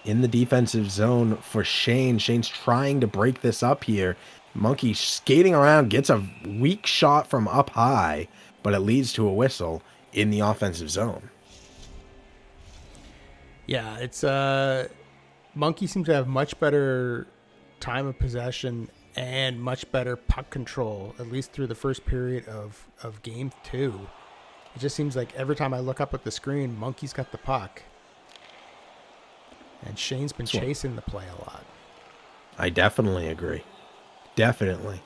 in the defensive zone for Shane. Shane's trying to break this up here. Monkey skating around, gets a weak shot from up high, but it leads to a whistle in the offensive zone. Yeah, it's Monkey seems to have much better time of possession and much better puck control, at least through the first period of game 2. It just seems like every time I look up at the screen, Monkey's got the puck. And Shane's been chasing the play a lot. I definitely agree. Definitely.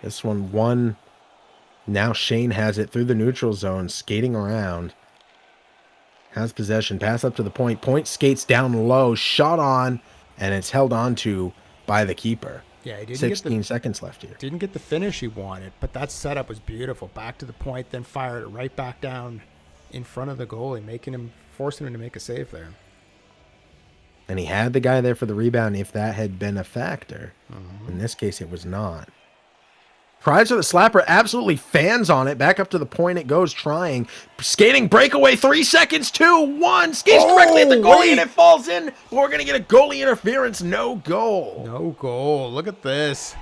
This one won. Now Shane has it through the neutral zone, skating around. Has possession, pass up to the point. Point skates down low, shot on, and it's held on to by the keeper. Yeah, he didn't 16 seconds left here. Didn't get the finish he wanted, but that setup was beautiful. Back to the point, then fired it right back down in front of the goalie, forcing him to make a save there. And he had the guy there for the rebound if that had been a factor. In this case, it was not. Tries for the slapper, absolutely fans on it. Back up to the point it goes, trying. Skating breakaway, 3 seconds, 2, 1. Skates directly at the goalie and it falls in. We're going to get a goalie interference, no goal. No goal. Look at this.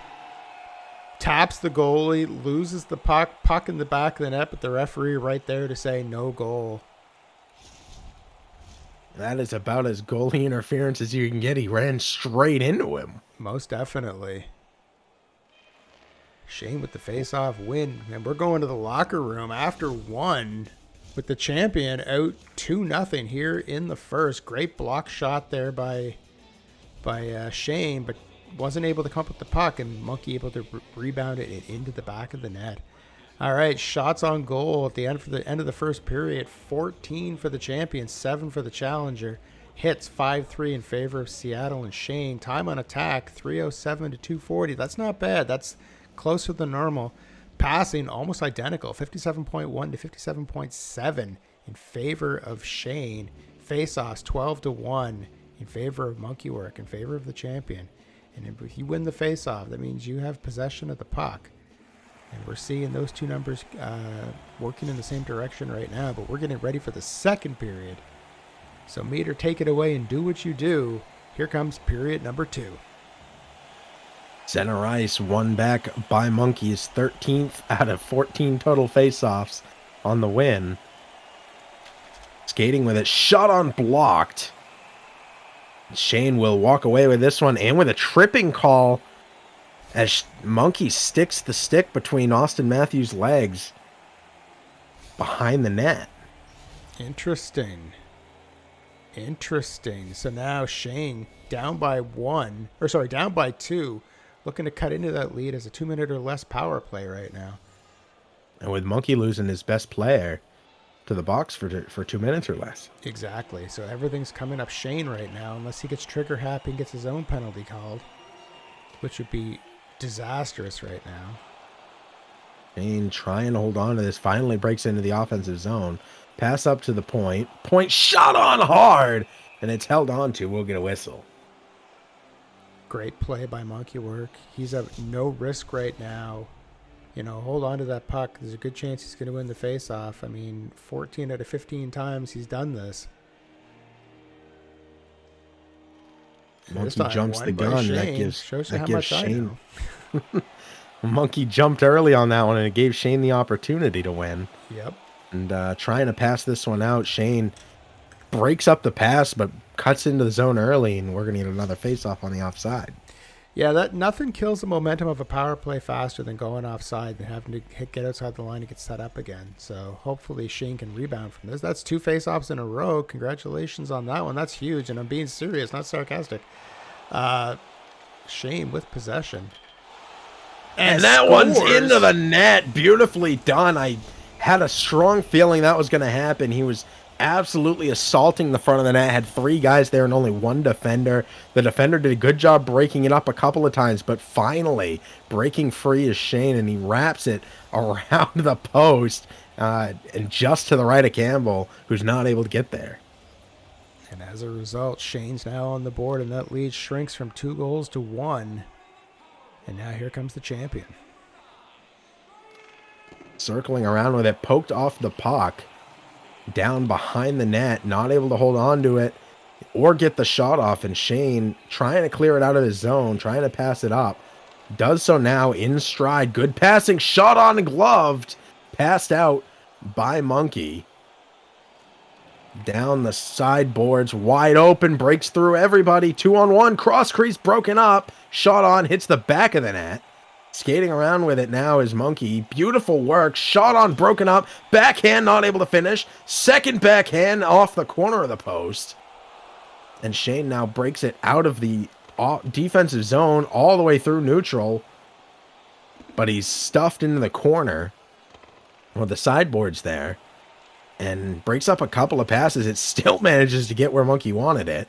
Taps the goalie, loses the puck in the back of the net, but the referee right there to say no goal. That is about as goalie interference as you can get. He ran straight into him. Most definitely. Shane with the face-off win. And we're going to the locker room after one with the champion out 2-0 here in the first. Great block shot there by Shane, but wasn't able to come up with the puck, and Monkey able to rebound it into the back of the net. All right, shots on goal at the end for the end of the first period. 14 for the champion, 7 for the challenger. Hits 5-3 in favor of Seattle and Shane. Time on attack 307 to 240. That's not bad. That's closer than normal. Passing almost identical, 57.1 to 57.7 in favor of Shane. Face-offs 12-1 in favor of Monkeywork, in favor of the champion. And if you win the face-off, that means you have possession of the puck. And we're seeing those two numbers working in the same direction right now, but we're getting ready for the second period. So Meter, take it away and do what you do. Here comes period number 2. Center ice won back by Monkeys, 13th out of 14 total faceoffs on the win. Skating with it, shot on blocked. Shane will walk away with this one and with a tripping call as Monkey sticks the stick between Austin Matthews' legs behind the net. Interesting. So now Shane down by 2, looking to cut into that lead as a 2-minute or less power play right now. And with Monkey losing his best player to the box for 2 minutes or less. Exactly. So everything's coming up Shane right now, unless he gets trigger happy and gets his own penalty called, which would be disastrous right now. Shane trying to hold on to this, finally breaks into the offensive zone. Pass up to the point. Point shot on hard, and it's held on to. We'll get a whistle. Great play by Monkeywork. He's at no risk right now. Hold on to that puck. There's a good chance he's going to win the face-off. 14 out of 15 times he's done this. Monkey jumps the gun. Shows you how much Shane. I know. Monkey jumped early on that one, and it gave Shane the opportunity to win. Yep. And trying to pass this one out, Shane breaks up the pass, but cuts into the zone early, and we're going to get another face-off on the offside. Yeah, nothing kills the momentum of a power play faster than going offside and having to get outside the line to get set up again. So hopefully Shane can rebound from this. That's 2 face-offs in a row. Congratulations on that one. That's huge, and I'm being serious, not sarcastic. Shane with possession. And that one's into the net. Beautifully done. I had a strong feeling that was going to happen. He was absolutely assaulting the front of the net. Had 3 guys there and only 1 defender. The defender did a good job breaking it up a couple of times, but finally breaking free is Shane, and he wraps it around the post and just to the right of Campbell, who's not able to get there. And as a result, Shane's now on the board, and that lead shrinks from 2 goals to 1. And now here comes the champion. Circling around with it, poked off the puck. Down behind the net, not able to hold on to it. or get the shot off, and Shane trying to clear it out of his zone, trying to pass it up. Does so now in stride. Good passing, shot on and gloved, passed out by Monkey. Down the sideboards, wide open, breaks through everybody. 2-on-1, cross crease broken up. Shot on, hits the back of the net. Skating around with it now is Monkey. Beautiful work. Shot on, broken up. Backhand, not able to finish. Second backhand off the corner of the post. And Shane now breaks it out of the defensive zone all the way through neutral. But he's stuffed into the corner with the sideboards there. And breaks up a couple of passes. It still manages to get where Monkey wanted it.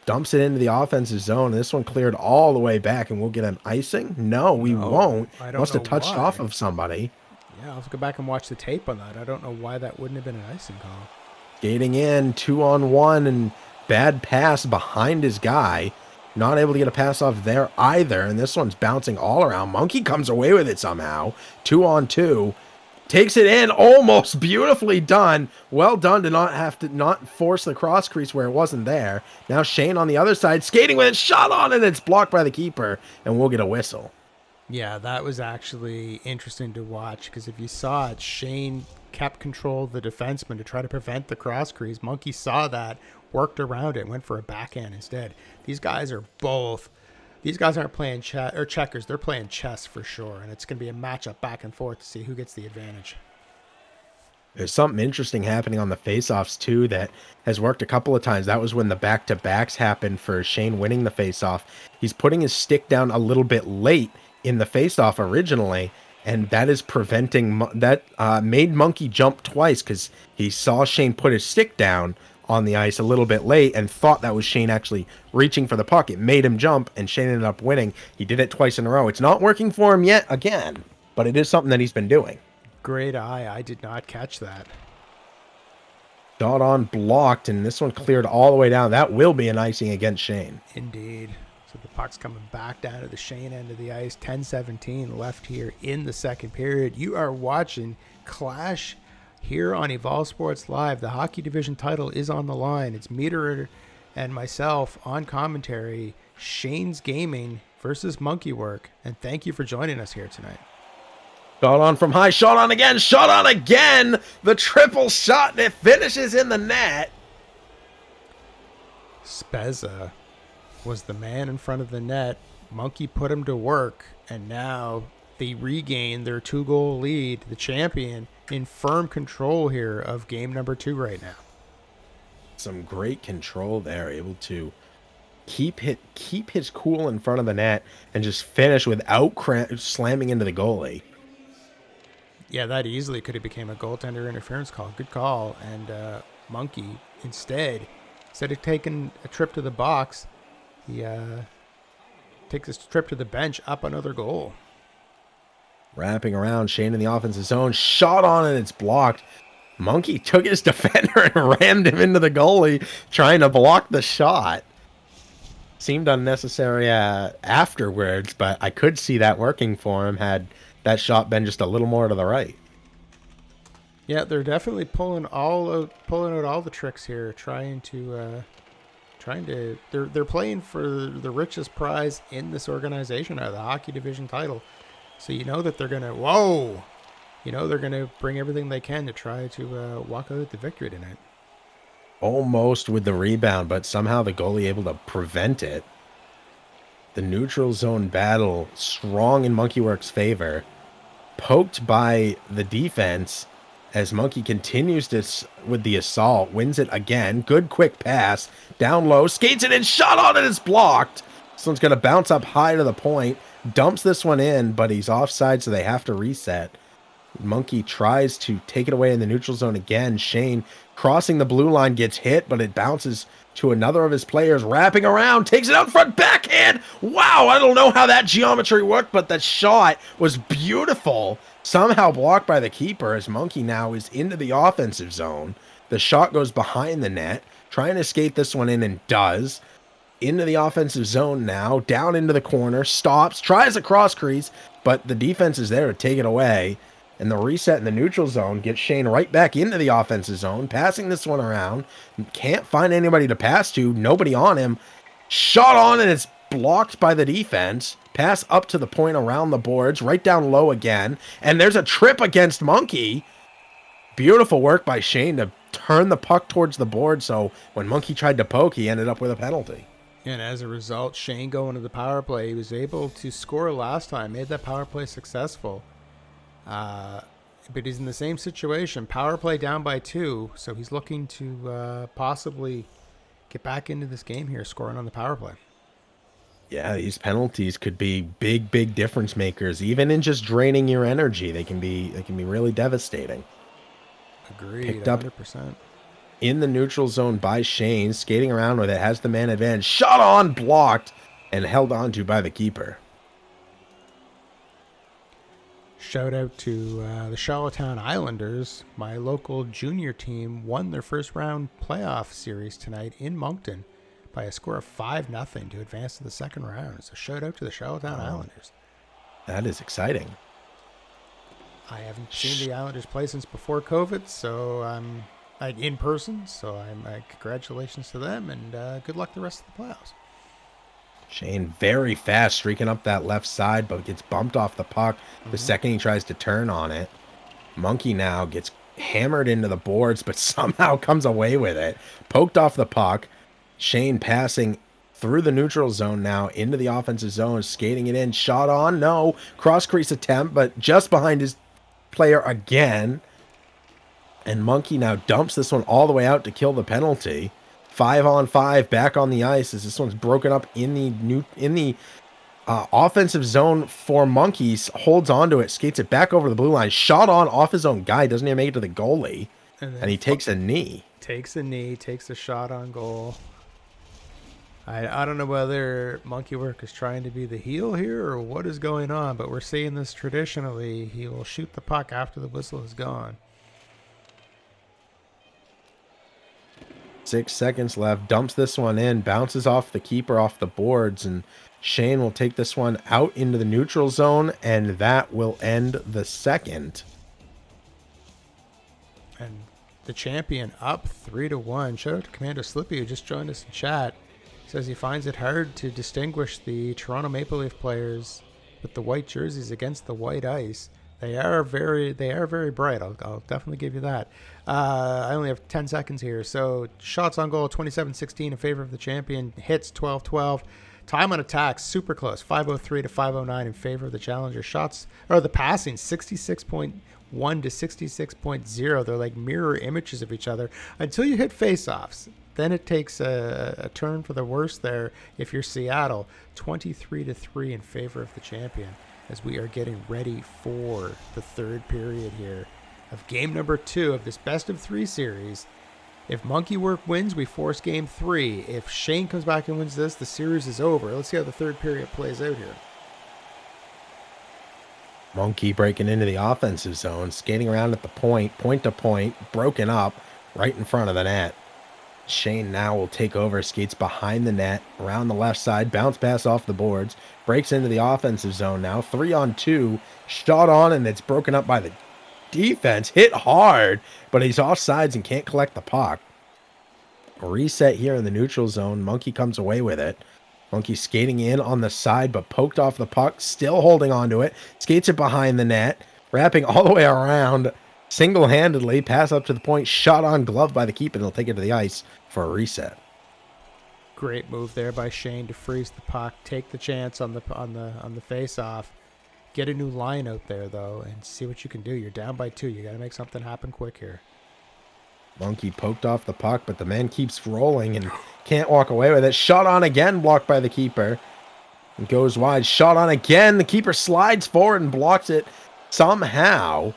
Dumps it into the offensive zone. This one cleared all the way back, and we'll get an icing? No, we won't. Must have touched off of somebody. Yeah, I'll have to go back and watch the tape on that. I don't know why that wouldn't have been an icing call. Skating in, 2-on-1, and bad pass behind his guy. Not able to get a pass off there either, and this one's bouncing all around. Monkey comes away with it somehow. 2-on-2. Takes it in, almost beautifully done. Well done to not force the cross crease where it wasn't there. Now Shane on the other side, skating with it, shot on, and it's blocked by the keeper, and we'll get a whistle. Yeah, that was actually interesting to watch, because if you saw it, Shane kept control of the defenseman to try to prevent the cross crease. Monkey saw that, worked around it, went for a backhand instead. These guys aren't playing checkers. They're playing chess for sure, and it's going to be a matchup back and forth to see who gets the advantage. There's something interesting happening on the faceoffs too that has worked a couple of times. That was when the back-to-backs happened for Shane winning the faceoff. He's putting his stick down a little bit late in the faceoff originally, and that is preventing made Monkey jump twice because he saw Shane put his stick down on the ice a little bit late and thought that was Shane actually reaching for the puck. It made him jump, and Shane ended up winning. He did it twice in a row. It's not working for him yet again, but it is something that he's been doing. Great eye. I did not catch that. Shot on, blocked, and this one cleared all the way down. That will be an icing against Shane. Indeed. So the puck's coming back down to the Shane end of the ice. 10:17 left here in the second period. You are watching Clash here on Evolve Sports Live. The hockey division title is on the line. It's Meter and myself on commentary. ShanesGaming versus Monkeywork. And thank you for joining us here tonight. Shot on from high. Shot on again. Shot on again. The triple shot, and it finishes in the net. Spezza was the man in front of the net. Monkey put him to work, and now they regain their 2-goal lead. The champion in firm control here of game number 2 right now. Some great control there, able to keep his cool in front of the net and just finish without slamming into the goalie. Yeah, that easily could have became a goaltender interference call. Good call. And Monkey, instead of taking a trip to the box, he takes a trip to the bench, up another goal. Wrapping around, Shane in the offensive zone, shot on, and it's blocked. Monkey took his defender and rammed him into the goalie, trying to block the shot. Seemed unnecessary afterwards, but I could see that working for him had that shot been just a little more to the right. Yeah, they're definitely pulling out all the tricks here, they're playing for the richest prize in this organization, the hockey division title. So you know that they're gonna bring everything they can to try to walk out with the victory tonight. Almost with the rebound, but somehow the goalie able to prevent it. The neutral zone battle strong in Monkeywork's favor. Poked by the defense as Monkey continues with the assault. Wins it again. Good quick pass. Down low. Skates it in. Shot on it. It's blocked. This one's going to bounce up high to the point. Dumps this one in, but he's offside, so they have to reset. Monkey tries to take it away in the neutral zone again. Shane crossing the blue line gets hit, but it bounces to another of his players. Wrapping around. Takes it out front. Backhand. Wow, I don't know how that geometry worked, but the shot was beautiful. Somehow blocked by the keeper as Monkey now is into the offensive zone. The shot goes behind the net. Trying to skate this one in and does. Into the offensive zone now. Down into the corner. Stops. Tries a cross crease, but the defense is there to take it away. And the reset in the neutral zone gets Shane right back into the offensive zone, passing this one around. Can't find anybody to pass to. Nobody on him. Shot on, and it's blocked by the defense. Pass up to the point around the boards, right down low again. And there's a trip against Monkey. Beautiful work by Shane to turn the puck towards the board, so when Monkey tried to poke, he ended up with a penalty. And as a result, Shane going to the power play. He was able to score last time, made that power play successful. But he's in the same situation. Power play down by 2, so he's looking to possibly get back into this game here, scoring on the power play. Yeah, these penalties could be big difference makers. Even in just draining your energy, they can be really devastating. Agreed, Picked up 100%. in the neutral zone by Shane, skating around with it, has the man advantage. Shot on, blocked, and held onto by the keeper. Shout out to the Charlottetown Islanders. My local junior team won their first round playoff series tonight in Moncton by a score of 5-0 to advance to the second round. So shout out to the Charlottetown Islanders. That is exciting. I haven't seen the Islanders play since before COVID, so I'm in person. So I'm congratulations to them, and good luck the rest of the playoffs. Shane very fast, streaking up that left side, but gets bumped off the puck the second he tries to turn on it. Monkey now gets hammered into the boards, but somehow comes away with it. Poked off the puck. Shane passing through the neutral zone now into the offensive zone, skating it in. Shot on, no. Cross crease attempt, but just behind his player again. And Monkey now dumps this one all the way out to kill the penalty. 5-on-5 back on the ice as this one's broken up in the offensive zone for Monkeys. Holds onto it, skates it back over the blue line. Shot on off his own guy, doesn't even make it to the goalie, and he takes a knee. Takes a shot on goal. I don't know whether Monkeywork is trying to be the heel here or what is going on, but we're seeing this traditionally. He will shoot the puck after the whistle is gone. 6 seconds left. Dumps this one in. Bounces off the keeper off the boards. And Shane will take this one out into the neutral zone. And that will end the second. And the champion up 3-1. Shout out to Commander Slippy, who just joined us in chat. He says he finds it hard to distinguish the Toronto Maple Leaf players with the white jerseys against the white ice. They are very bright. I'll definitely give you that. I only have 10 seconds here. So shots on goal, 27-16 in favor of the champion. Hits, 12-12. Time on attack, super close, 5:03 to 5:09 in favor of the challenger. Shots, or the passing, 66.1 to 66.0. They're like mirror images of each other until you hit face-offs. Then it takes a turn for the worse there if you're Seattle. 23-3 in favor of the champion, as we are getting ready for the third period here of game number 2 of this best-of-3 series. If Monkeywork wins, we force game 3. If Shane comes back and wins this, the series is over. Let's see how the third period plays out here. Monkey breaking into the offensive zone, skating around at the point to point, broken up right in front of the net. Shane now will take over, skates behind the net, around the left side, bounce pass off the boards, breaks into the offensive zone now, 3-on-2, shot on, and it's broken up by the defense, hit hard, but he's offsides and can't collect the puck. A reset here in the neutral zone. Monkey comes away with it. Monkey skating in on the side, but poked off the puck, still holding on to it, skates it behind the net, wrapping all the way around, single-handedly, pass up to the point, shot on glove by the keeper, and he'll take it to the ice for a reset. Great move there by Shane to freeze the puck, take the chance on the face-off. Get a new line out there, though, and see what you can do. You're down by 2. You got to make something happen quick here. Monkey poked off the puck, but the man keeps rolling and can't walk away with it. Shot on again, blocked by the keeper. And goes wide. Shot on again. The keeper slides forward and blocks it somehow.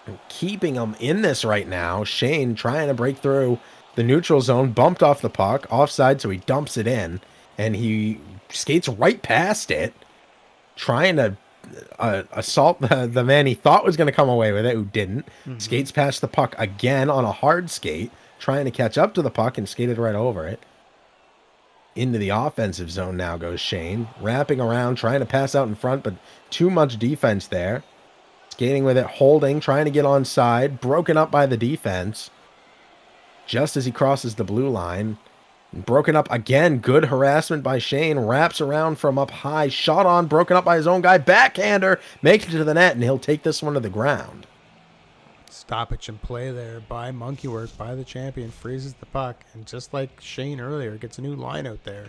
And keeping him in this right now. Shane trying to break through the neutral zone. Bumped off the puck. Offside, so he dumps it in. And he skates right past it, trying to assault the man he thought was going to come away with it, who didn't. Skates past the puck again on a hard skate, trying to catch up to the puck and skated right over it. Into the offensive zone now goes Shane, wrapping around, trying to pass out in front, but too much defense there. Skating with it, holding, trying to get onside, broken up by the defense. Just as he crosses the blue line. Broken up again. Good harassment by Shane. Wraps around from up high. Shot on. Broken up by his own guy. Backhander. Makes it to the net, and he'll take this one to the ground. Stoppage and play there by Monkeywork, by the champion. Freezes the puck. And just like Shane earlier, gets a new line out there.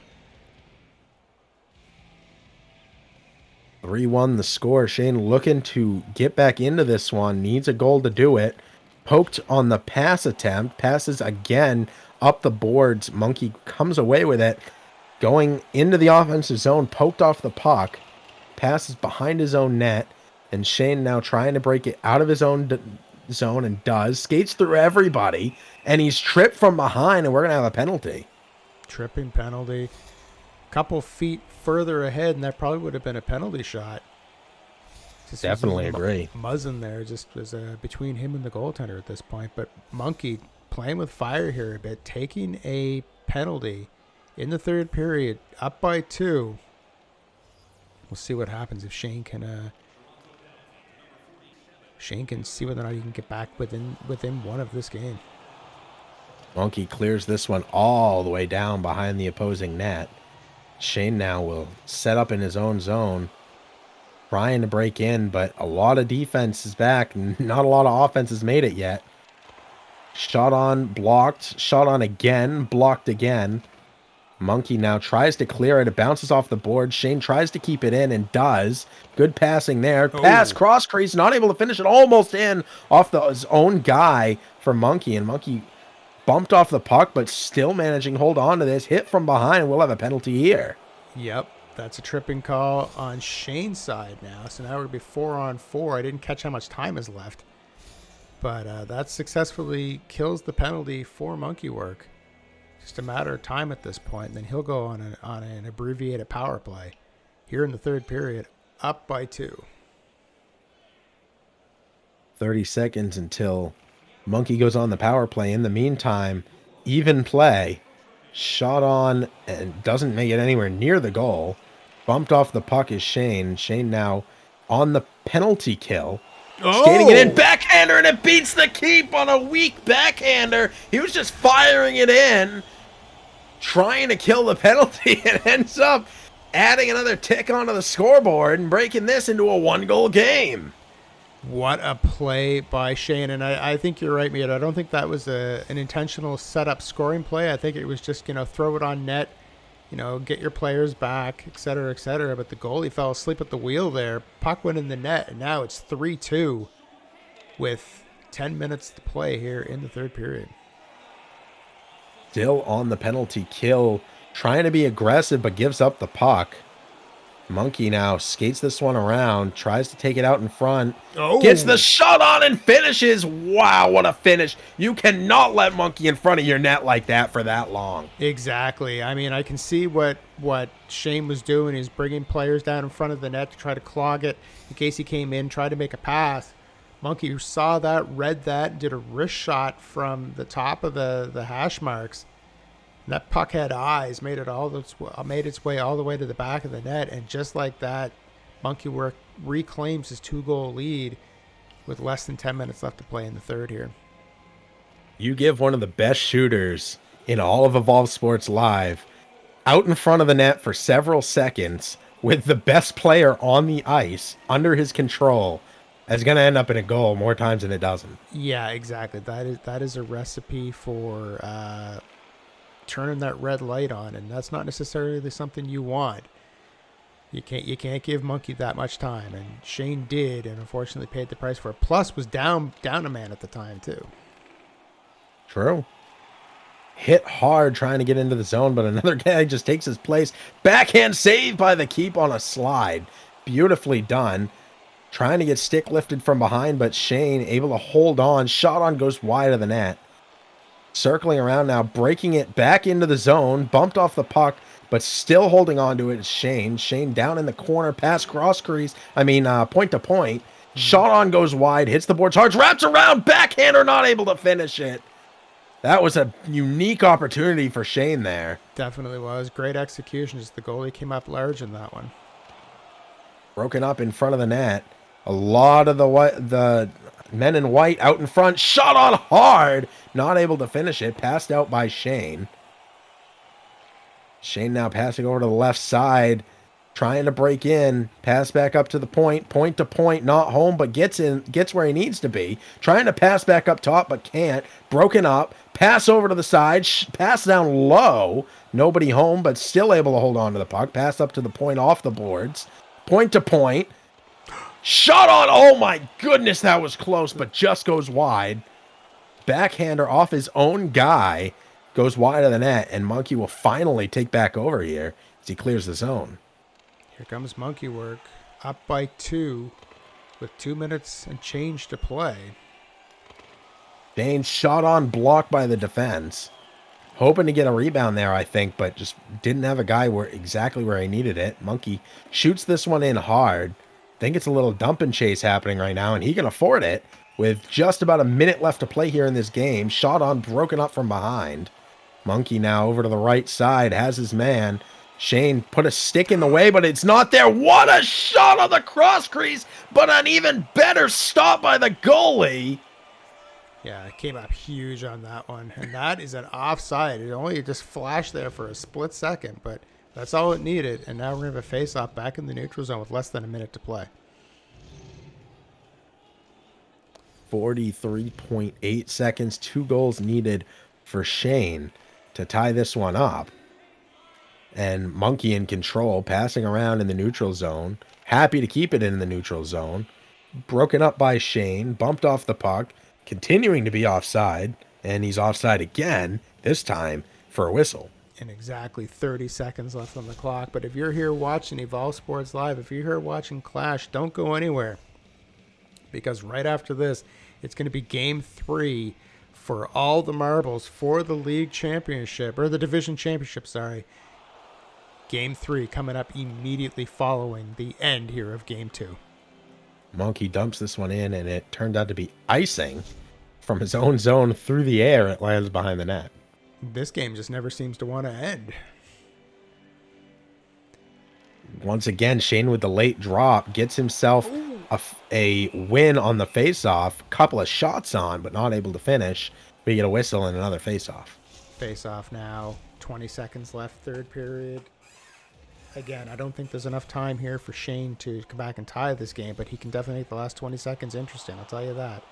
3-1 the score. Shane looking to get back into this one. Needs a goal to do it. Poked on the pass attempt. Passes again up the boards. Monkey comes away with it. Going into the offensive zone. Poked off the puck. Passes behind his own net. And Shane now trying to break it out of his own zone and does. Skates through everybody. And he's tripped from behind, and we're going to have a penalty. Tripping penalty. Couple feet further ahead, and that probably would have been a penalty shot. Just definitely agree. Muzzin there just was between him and the goaltender at this point. But Monkey playing with fire here a bit, taking a penalty in the third period, up by 2. We'll see what happens if Shane can see whether or not he can get back within 1 of this game. Monkey clears this one all the way down behind the opposing net. Shane now will set up in his own zone, trying to break in, but a lot of defense is back. Not a lot of offense has made it yet. Shot on, blocked. Shot on again, blocked again. Monkey now tries to clear it. It bounces off the board. Shane tries to keep it in and does. Good passing there. Pass, cross crease, not able to finish it. Almost in off his own guy for Monkey. And Monkey bumped off the puck, but still managing to hold on to this. Hit from behind. We'll have a penalty here. Yep. That's a tripping call on Shane's side now. So now we're going to be 4-on-4. I didn't catch how much time is left. But that successfully kills the penalty for Monkeywork. Just a matter of time at this point. And then he'll go on an abbreviated power play here in the third period, up by 2. 30 seconds until Monkey goes on the power play. In the meantime, even play. Shot on and doesn't make it anywhere near the goal. Bumped off the puck is Shane. Shane now on the penalty kill. Skating it in, backhander, and it beats the keep on a weak backhander. He was just firing it in, trying to kill the penalty, and ends up adding another tick onto the scoreboard and breaking this into a 1-goal game. What a play by Shane. And I think you're right, Mia. I don't think that was an intentional setup scoring play. I think it was just, throw it on net, get your players back, et cetera, et cetera. But the goalie fell asleep at the wheel there. Puck went in the net, and now it's 3-2 with 10 minutes to play here in the third period. Still on the penalty kill, trying to be aggressive, but gives up the puck. Monkey now skates this one around, tries to take it out in front, gets the shot on and finishes. Wow, what a finish. You cannot let Monkey in front of your net like that for that long. Exactly. I mean, I can see what Shane was doing. He's bringing players down in front of the net to try to clog it in case he came in, tried to make a pass. Monkey saw that, read that, did a wrist shot from the top of the hash marks. That puck had eyes, made its way all the way to the back of the net, and just like that, Monkeywork reclaims his 2-goal lead with less than 10 minutes left to play in the third here. You give one of the best shooters in all of Evolve Sports Live out in front of the net for several seconds with the best player on the ice under his control. It's going to end up in a goal more times than it doesn't. Yeah, exactly. That is a recipe for turning that red light on, and that's not necessarily something you want. You can't give Monkey that much time, and Shane did, and unfortunately paid the price for it. Plus was down a man at the time too. True. Hit hard trying to get into the zone, but another guy just takes his place. Backhand save by the keep on a slide. Beautifully done. Trying to get stick lifted from behind, but Shane able to hold on. Shot on goes wide of the net. Circling around now, breaking it back into the zone. Bumped off the puck, but still holding on to it is Shane. Shane down in the corner, past cross crease. Point to point. Shot on goes wide, hits the boards hard, wraps around, backhander, not able to finish it. That was a unique opportunity for Shane there. Definitely was. Great execution. Just the goalie came up large in that one. Broken up in front of the net. A lot of the men in white out in front. Shot on hard. Not able to finish it. Passed out by Shane. Shane now passing over to the left side. Trying to break in. Pass back up to the point. Point to point. Not home, but gets where he needs to be. Trying to pass back up top, but can't. Broken up. Pass over to the side. Pass down low. Nobody home, but still able to hold on to the puck. Pass up to the point off the boards. Point to point. Shot on. Oh my goodness, that was close, but just goes wide. Backhander off his own guy. Goes wide of the net, and Monkey will finally take back over here as he clears the zone. Here comes Monkeywork, up by 2 with 2 minutes and change to play. Dane shot on, blocked by the defense. Hoping to get a rebound there, I think, but just didn't have a guy exactly where he needed it. Monkey shoots this one in hard. Think it's a little dump and chase happening right now, and he can afford it with just about a minute left to play here in this game. Shot on, broken up from behind. Monkey now over to the right side, has his man. Shane put a stick in the way, but it's not there. What a shot on the cross crease, but an even better stop by the goalie. Yeah, it came up huge on that one, and that is an offside. It only just flashed there for a split second, but that's all it needed, and now we're going to have a face-off back in the neutral zone with less than a minute to play. 43.8 seconds, 2 goals needed for Shane to tie this one up. And Monkey in control, passing around in the neutral zone. Happy to keep it in the neutral zone. Broken up by Shane, bumped off the puck, continuing to be offside, and he's offside again, this time for a whistle. And exactly 30 seconds left on the clock. But if you're here watching Evolve Sports Live, if you're here watching Clash, don't go anywhere. Because right after this, it's going to be Game 3 for all the marbles for the league championship, or the division championship, sorry. Game 3 coming up immediately following the end here of Game 2. Monkey dumps this one in, and it turned out to be icing from his own zone through the air. It lands behind the net. This game just never seems to want to end. Once again, Shane with the late drop gets himself a win on the face-off. Couple of shots on, but not able to finish. We get a whistle and another face-off. Face-off now. 20 seconds left, third period. Again, I don't think there's enough time here for Shane to come back and tie this game, but he can definitely make the last 20 seconds interesting, I'll tell you that.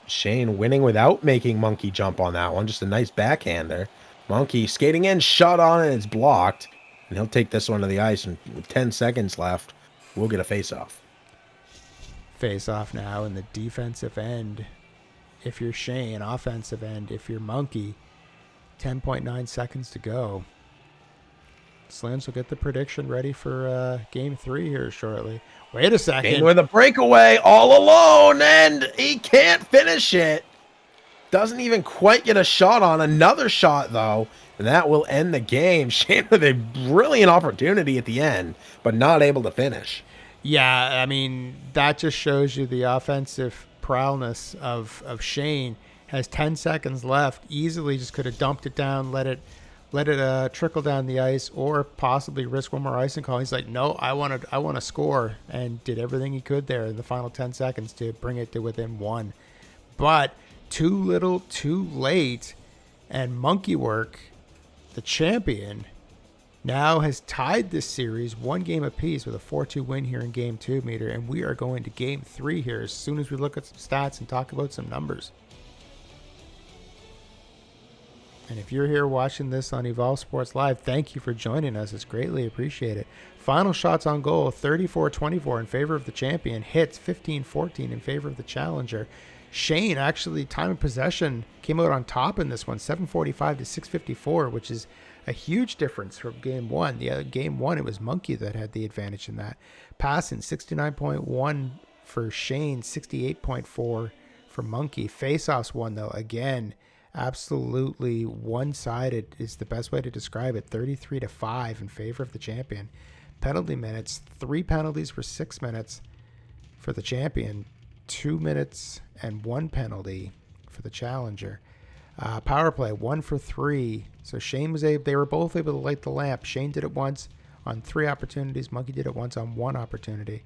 Shane winning without making Monkey jump on that one. Just a nice backhander. Monkey skating in, shot on, and it's blocked. And he'll take this one to the ice, and with 10 seconds left, we'll get a face-off. Face-off now in the defensive end. If you're Shane, offensive end. If you're Monkey, 10.9 seconds to go. Slims will get the prediction ready for Game 3 here shortly. Wait a second. Shane with a breakaway all alone, and he can't finish it. Doesn't even quite get a shot on. Another shot, though, and that will end the game. Shane with a brilliant opportunity at the end, but not able to finish. Yeah, I mean, that just shows you the offensive prowess of Shane. Has 10 seconds left. Easily just could have dumped it down, let it trickle down the ice, or possibly risk one more icing call. He's like, no, I want to score, and did everything he could there in the final 10 seconds to bring it to within 1. But too little, too late, and Monkeywork, the champion, now has tied this series 1 game apiece with a 4-2 win here in Game 2, Meter, and we are going to Game 3 here as soon as we look at some stats and talk about some numbers. And if you're here watching this on Evolve Sports Live, thank you for joining us. It's greatly appreciated. Final shots on goal, 34-24 in favor of the champion. Hits, 15-14 in favor of the challenger. Shane, actually, time of possession came out on top in this one, 745 to 654, which is a huge difference from Game 1. Game 1, it was Monkey that had the advantage in that. Passing, 69.1 for Shane, 68.4 for Monkey. Faceoffs won, though, again, absolutely one-sided is the best way to describe it. 33-5 in favor of the champion. Penalty minutes, 3 penalties for 6 minutes for the champion, 2 minutes and 1 penalty for the challenger. Power play, 1 for 3. So Shane was they were both able to light the lamp. Shane did it once on 3 opportunities. Monkey did it once on 1 opportunity.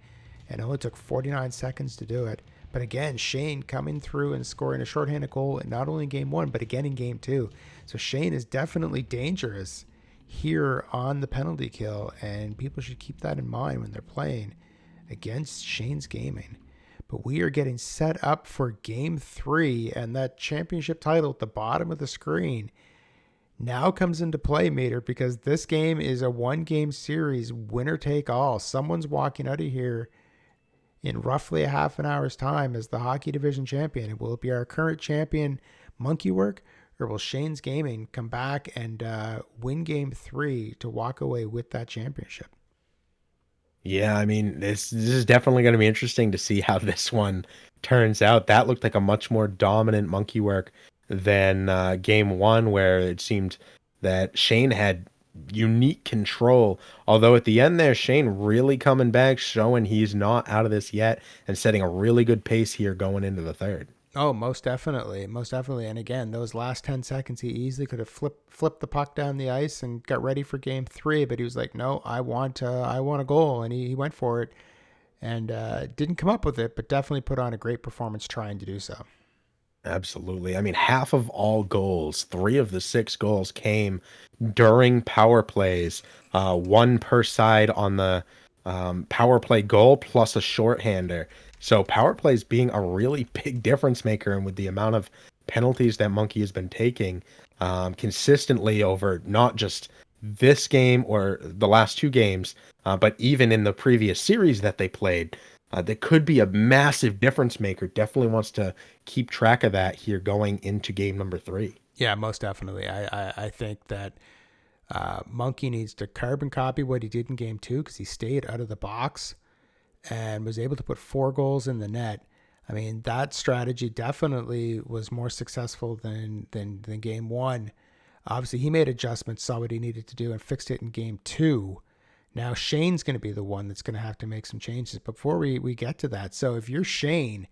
and it only took 49 seconds to do it. But again, Shane coming through and scoring a shorthanded goal, not only in game 1, but again in game 2. So Shane is definitely dangerous here on the penalty kill, and people should keep that in mind when they're playing against ShanesGaming. But we are getting set up for game 3, and that championship title at the bottom of the screen now comes into play, Mater, because this game is a 1-game series, winner take all. Someone's walking out of here in roughly a half an hour's time as the hockey division champion. Will it be our current champion, Monkeywork, or will ShanesGaming come back and win game 3 to walk away with that championship? Yeah, I mean, this is definitely going to be interesting to see how this one turns out. That looked like a much more dominant Monkeywork than game 1, where it seemed that Shane had unique control. Although at the end there, Shane really coming back, showing he's not out of this yet, and setting a really good pace here going into the third. Oh, most definitely. Most definitely. And again, those last 10 seconds, he easily could have flipped the puck down the ice and got ready for game 3. But he was like, no, I want a goal. And he went for it and didn't come up with it, but definitely put on a great performance trying to do so. Absolutely. I mean, half of all goals, 3 of the 6 goals came during power plays, 1 per side on the power play goal plus a shorthander. So power plays being a really big difference maker, and with the amount of penalties that Monkey has been taking consistently over not just this game or the last 2 games, but even in the previous series that they played, that could be a massive difference maker. Definitely wants to keep track of that here going into game number 3. Yeah, most definitely. I think that Monkey needs to carbon copy what he did in game 2, because he stayed out of the box and was able to put 4 goals in the net. I mean, that strategy definitely was more successful than game 1. Obviously, he made adjustments, saw what he needed to do, and fixed it in game 2. Now Shane's going to be the one that's going to have to make some changes before we get to that. So if you're Shane,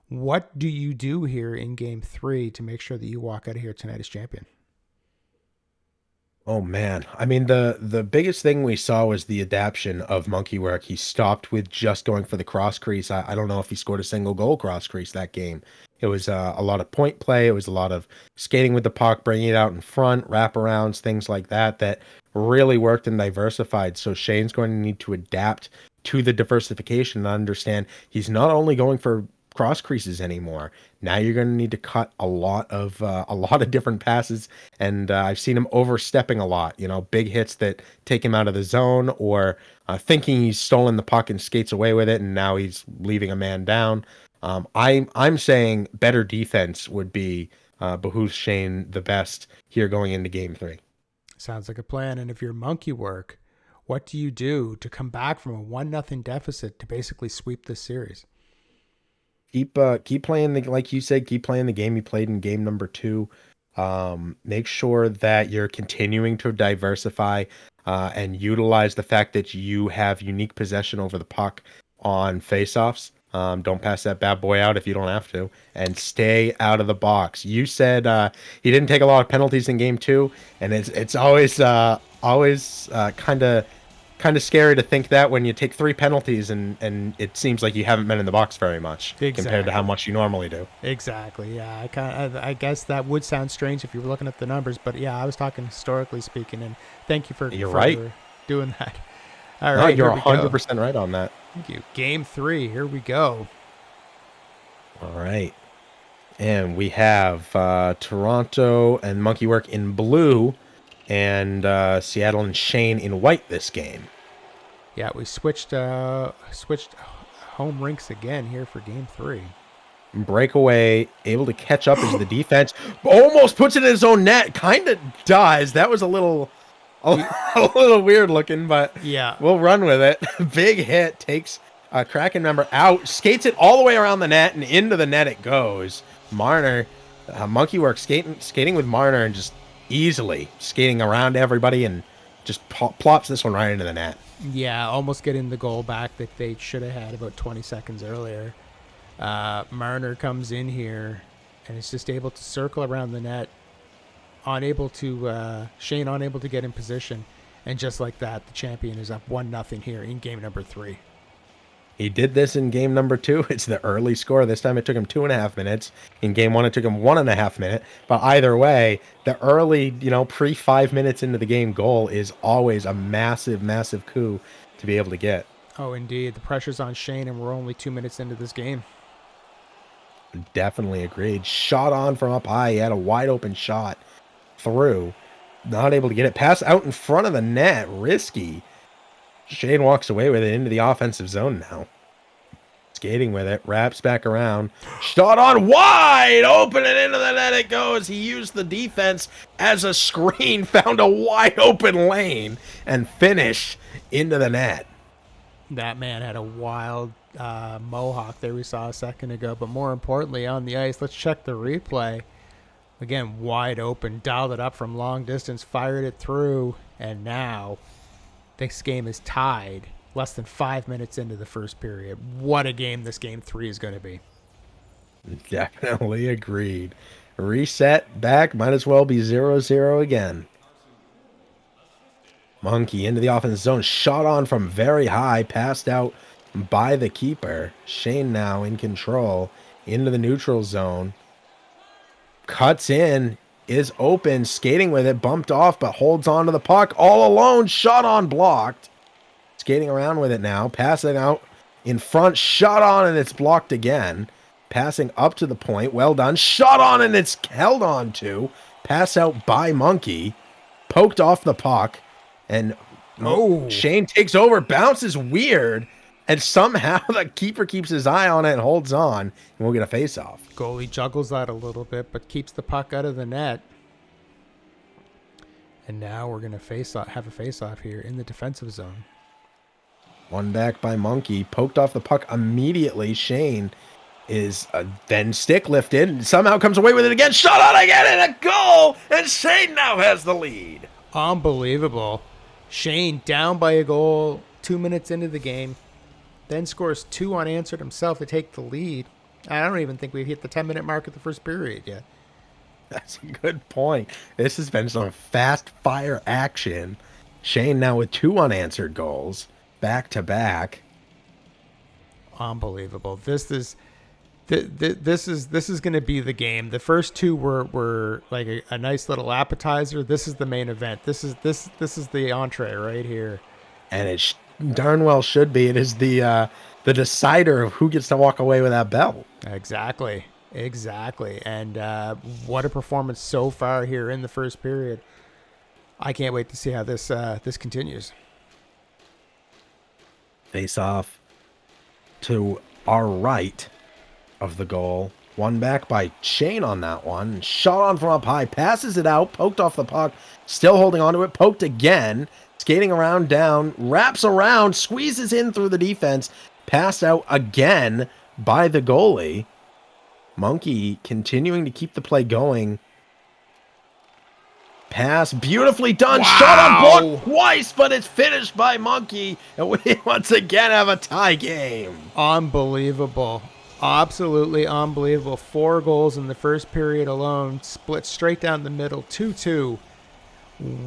what do you do here in game 3 to make sure that you walk out of here tonight as champion? Oh man. I mean, the biggest thing we saw was the adaptation of Monkeywork. He stopped with just going for the cross crease. I don't know if he scored a single goal cross crease that game. It was a lot of point play. It was a lot of skating with the puck, bringing it out in front, wraparounds, things like that really worked and diversified. So Shane's going to need to adapt to the diversification and understand he's not only going for cross creases anymore. Now you're going to need to cut a lot of different passes, and I've seen him overstepping a lot. You know, big hits that take him out of the zone, or thinking he's stolen the puck and skates away with it, and now he's leaving a man down. I'm saying better defense would be behooves Shane the best here going into game 3. Sounds like a plan. And if you're Monkeywork, what do you do to come back from a 1-0 deficit to basically sweep this series? Keep playing like you said, keep playing the game you played in game number 2. Make sure that you're continuing to diversify and utilize the fact that you have unique possession over the puck on faceoffs. Don't pass that bad boy out if you don't have to, and stay out of the box. You said he didn't take a lot of penalties in game 2, and it's always kind of scary to think that when you take 3 penalties and it seems like you haven't been in the box very much compared to how much you normally do. Exactly. Yeah, I guess that would sound strange if you were looking at the numbers, but yeah, I was talking historically speaking, and thank you for doing that. All right, you're 100% right on that. Thank you. Game 3, here we go. All right, and we have Toronto and Monkeywork in blue, and Seattle and Shane in white this game. Yeah, we switched home rinks again here for game 3. Breakaway, able to catch up as the defense almost puts it in his own net. Kind of does. That was a little weird looking, but yeah, we'll run with it. Big hit, takes a Kraken member out, skates it all the way around the net, and into the net it goes. Marner, Monkeywork skating with Marner and just easily skating around everybody and just plops this one right into the net. Yeah, almost getting the goal back that they should have had about 20 seconds earlier. Marner comes in here and is just able to circle around the net, Shane unable to get in position, and just like that, the champion is up 1-0 here in game number 3. He did this in game number 2. It's the early score. This time it took him 2.5 minutes. In game 1, it took him 1.5 minutes. But either way, the early, pre 5 minutes into the game goal is always a massive, massive coup to be able to get. Oh, indeed. The pressure's on Shane, and we're only 2 minutes into this game. Definitely agreed. Shot on from up high. He had a wide open shot through. Not able to get it. Pass out in front of the net. Risky. Shane walks away with it into the offensive zone now. Skating with it. Wraps back around. Shot on wide open and into the net it goes. He used the defense as a screen. Found a wide open lane and finished into the net. That man had a wild mohawk there we saw a second ago. But more importantly, on the ice, let's check the replay. Again, wide open. Dialed it up from long distance. Fired it through. And now this game is tied less than 5 minutes into the first period. What a game this game 3 is going to be. Definitely agreed. Reset back. Might as well be 0-0 again. Monkey into the offensive zone. Shot on from very high. Passed out by the keeper. Shane now in control. Into the neutral zone. Cuts in. Is open. Skating with it. Bumped off, but holds on to the puck. All alone. Shot on blocked. Skating around with it now. Passing out in front. Shot on and it's blocked again. Passing up to the point. Well done. Shot on and it's held on to. Pass out by Monkey. Poked off the puck. And Shane takes over. Bounces weird. And somehow the keeper keeps his eye on it and holds on. And we'll get a face-off. Goalie juggles that a little bit, but keeps the puck out of the net. And now we're going to have a face-off here in the defensive zone. One back by Monkey. Poked off the puck immediately. Shane is then stick lifted. And somehow comes away with it again. Shot on again and a goal. And Shane now has the lead. Unbelievable. Shane down by a goal 2 minutes into the game. Then scores 2 unanswered himself to take the lead. I don't even think we've hit the 10-minute mark of the first period yet. That's a good point. This has been some fast fire action. Shane now with 2 unanswered goals. Back to back. Unbelievable. This is going to be the game. The first 2 were like a nice little appetizer. This is the main event. This is the entree right here. And it darn well should be. It is the decider of who gets to walk away with that belt. Exactly. And what a performance so far here in the first period. I can't wait to see how this continues. Face off to our right of the goal. One back by Shane on that one. Shot on from up high. Passes it out. Poked off the puck. Still holding on to it. Poked again. Skating around down. Wraps around. Squeezes in through the defense. Passed out again by the goalie. Monkey continuing to keep the play going. Pass, beautifully done. Wow. Shot on block twice, but it's finished by Monkey. And we once again have a tie game. Unbelievable. Absolutely unbelievable. 4 goals in the first period alone. Split straight down the middle. 2-2.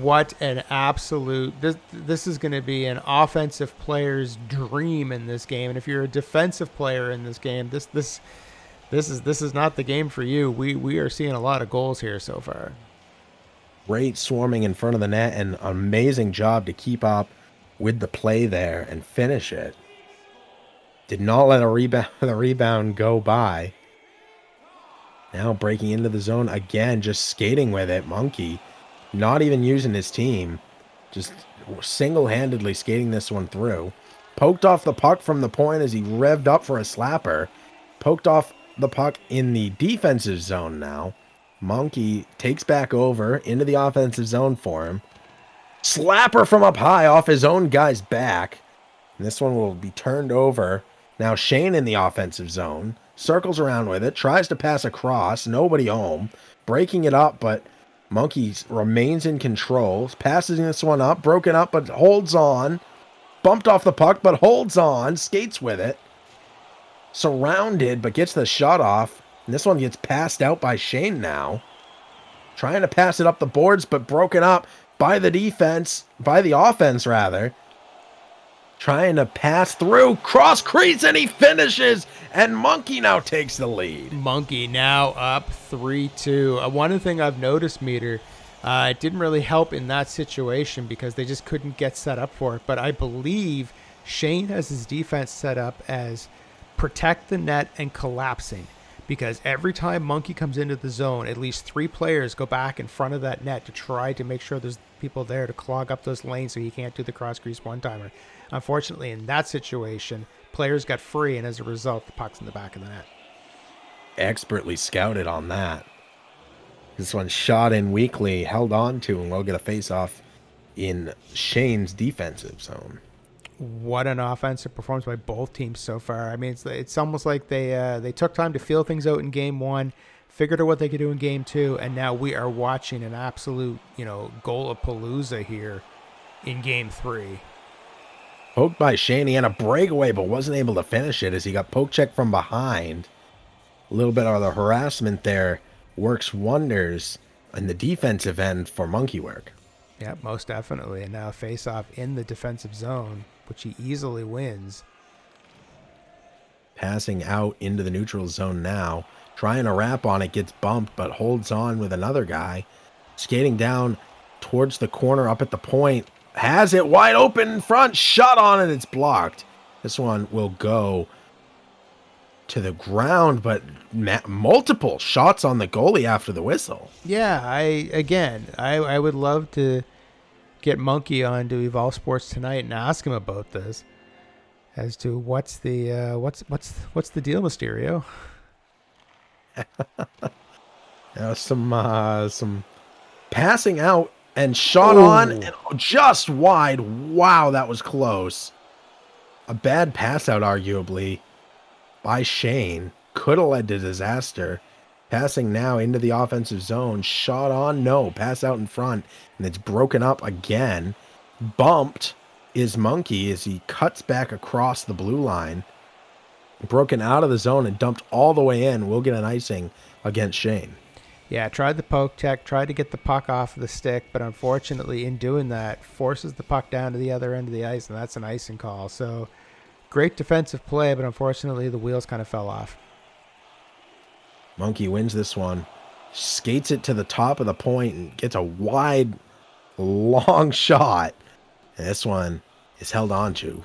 What an absolute... This is going to be an offensive player's dream in this game. And if you're a defensive player in this game, this is not the game for you. We are seeing a lot of goals here so far. Great swarming in front of the net and an amazing job to keep up with the play there and finish it. Did not let the rebound go by. Now breaking into the zone again, just skating with it. Monkey not even using his team. Just single-handedly skating this one through. Poked off the puck from the point as he revved up for a slapper. Poked off the puck in the defensive zone now. Monkey takes back over into the offensive zone for him. Slapper from up high off his own guy's back. And this one will be turned over. Now Shane in the offensive zone. Circles around with it. Tries to pass across. Nobody home. Breaking it up, but Monkey remains in control. Passes this one up. Broken up, but holds on. Bumped off the puck, but holds on. Skates with it. Surrounded, but gets the shot off. And this one gets passed out by Shane now. Trying to pass it up the boards, but broken up by the defense. By the offense, rather. trying to pass through, cross crease, and he finishes, and Monkey now takes the lead. Monkey now up 3-2. One thing I've noticed, Meter, it didn't really help in that situation because they just couldn't get set up for it. But I believe Shane has his defense set up as protect the net and collapsing, because every time Monkey comes into the zone, at least 3 players go back in front of that net to try to make sure there's people there to clog up those lanes so he can't do the cross crease one-timer. Unfortunately, in that situation, players got free, and as a result, the puck's in the back of the net. Expertly scouted on that. This one shot in weakly, held on to, and we'll get a face-off in Shane's defensive zone. What an offensive performance by both teams so far. I mean, it's almost like they took time to feel things out in game 1, figured out what they could do in game 2, and now we are watching an absolute, goal-a-palooza here in game 3. Poked by Shane, he had a breakaway, but wasn't able to finish it as he got poke checked from behind. A little bit of the harassment there works wonders in the defensive end for Monkeywork. Yeah, most definitely. And now face-off in the defensive zone, which he easily wins. Passing out into the neutral zone now. Trying to wrap on it, gets bumped, but holds on with another guy. Skating down towards the corner up at the point. Has it wide open in front. Shot on it. It's blocked. This one will go to the ground, but multiple shots on the goalie after the whistle. Yeah, I would love to get Monkey on to Evolve Sports tonight and ask him about this, as to what's the deal, Mysterio. Some passing out and shot on and just wide. Wow, that was close. A bad pass out, arguably, by Shane. Could have led to disaster. Passing now into the offensive zone. Shot on, no. Pass out in front, and it's broken up again. Bumped is Monkey as he cuts back across the blue line. Broken out of the zone and dumped all the way in. We'll get an icing against Shane. Yeah, tried the poke check, tried to get the puck off of the stick, but unfortunately in doing that, forces the puck down to the other end of the ice, and that's an icing call. So great defensive play, but unfortunately the wheels kind of fell off. Monkey wins this one. Skates it to the top of the point and gets a wide, long shot. And this one is held on to.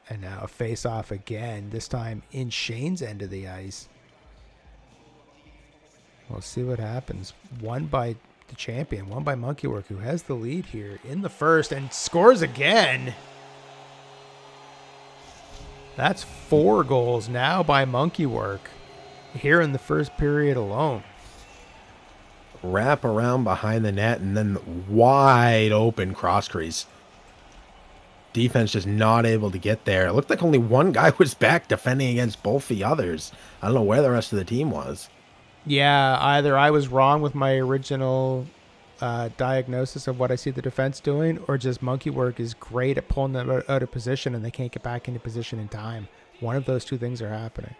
And now a face-off again, this time in Shane's end of the ice. We'll see what happens. Won by the champion, won by Monkeywork, who has the lead here in the first and scores again. That's 4 goals now by Monkeywork here in the first period alone. Wrap around behind the net and then wide open cross crease. Defense just not able to get there. It looked like only one guy was back defending against both the others. I don't know where the rest of the team was. Yeah, either I was wrong with my original diagnosis of what I see the defense doing, or just Monkeywork is great at pulling them out of position and they can't get back into position in time. One of those two things are happening.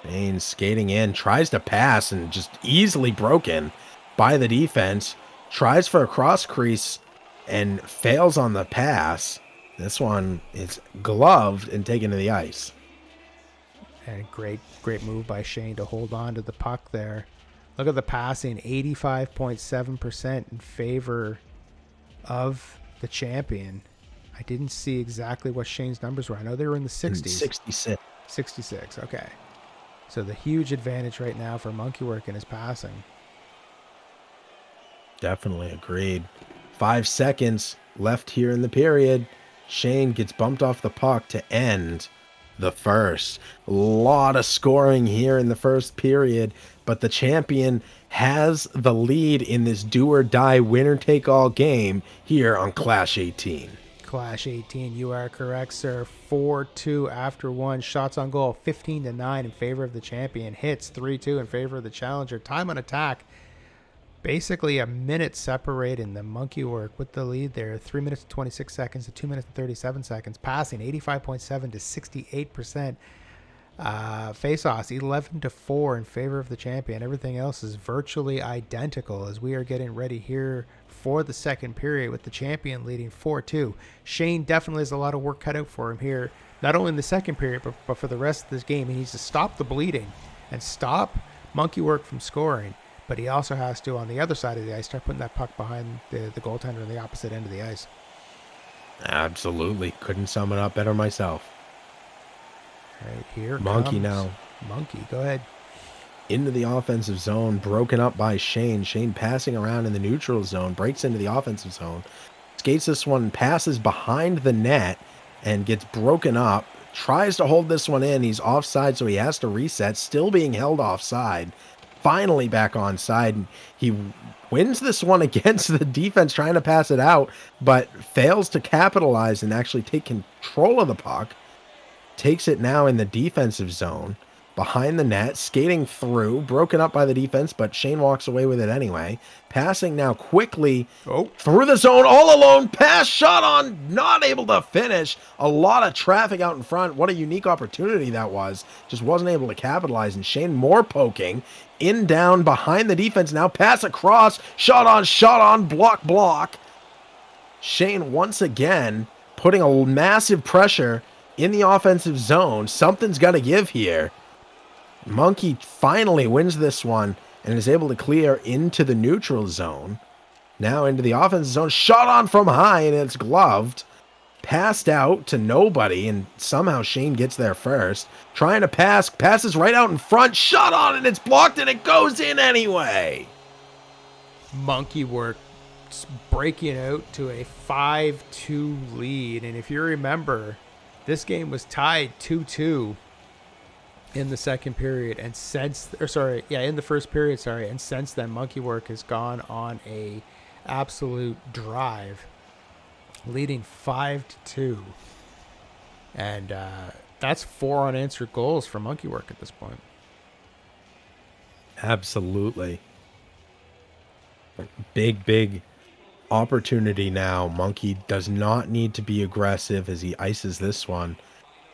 Shane skating in, tries to pass and just easily broken by the defense. Tries for a cross crease and fails on the pass. This one is gloved and taken to the ice. And great move by Shane to hold on to the puck there. Look at the passing, 85.7% in favor of the champion. I didn't see exactly what Shane's numbers were. I know they were in the 60s. 66. 66, okay. So the huge advantage right now for Monkeywork in his passing. Definitely agreed. 5 seconds left here in the period. Shane gets bumped off the puck to end the first. A lot of scoring here in the first period, but the champion has the lead in this do or die winner take all game here on Clash 18. Clash 18, you are correct, sir. 4-2 after 1. Shots on goal, 15-9 in favor of the champion. Hits, 3-2 in favor of the challenger. Time on attack, basically a minute separating the Monkeywork with the lead there. 3 minutes and 26 seconds to 2 minutes and 37 seconds. Passing, 85.7 to 68%. Face-offs 11-4 in favor of the champion. Everything else is virtually identical as we are getting ready here for the second period with the champion leading 4-2. Shane definitely has a lot of work cut out for him here, not only in the second period, but for the rest of this game. He needs to stop the bleeding and stop Monkeywork from scoring, but he also has to, on the other side of the ice, start putting that puck behind the goaltender on the opposite end of the ice. Absolutely. Couldn't sum it up better myself. Right here Monkey comes now. Monkey, go ahead. Into the offensive zone, broken up by Shane. Shane passing around in the neutral zone, breaks into the offensive zone, skates this one, passes behind the net, and gets broken up. Tries to hold this one in. He's offside, so he has to reset. Still being held offside. Finally back onside. He wins this one against the defense, trying to pass it out, but fails to capitalize and actually take control of the puck. Takes it now in the defensive zone, behind the net, skating through, broken up by the defense, but Shane walks away with it anyway. Passing now quickly through the zone, all alone, pass, shot on, not able to finish. A lot of traffic out in front. What a unique opportunity that was. Just wasn't able to capitalize, and Shane more poking, in down, behind the defense now, pass across, shot on, block. Shane once again putting a massive pressure in the offensive zone. Something's got to give here. Monkey finally wins this one and is able to clear into the neutral zone. Now into the offensive zone. Shot on from high, and it's gloved. Passed out to nobody, and somehow Shane gets there first. Trying to pass. Passes right out in front. Shot on, and it's blocked, and it goes in anyway. Monkeywork breaking out to a 5-2 lead. And if you remember, this game was tied 2-2 in the second period, and in the first period, and since then, Monkeywork has gone on a absolute drive, leading 5-2, and that's 4 unanswered goals for Monkeywork at this point. Absolutely. Big opportunity now. Monkey does not need to be aggressive as he ices this one.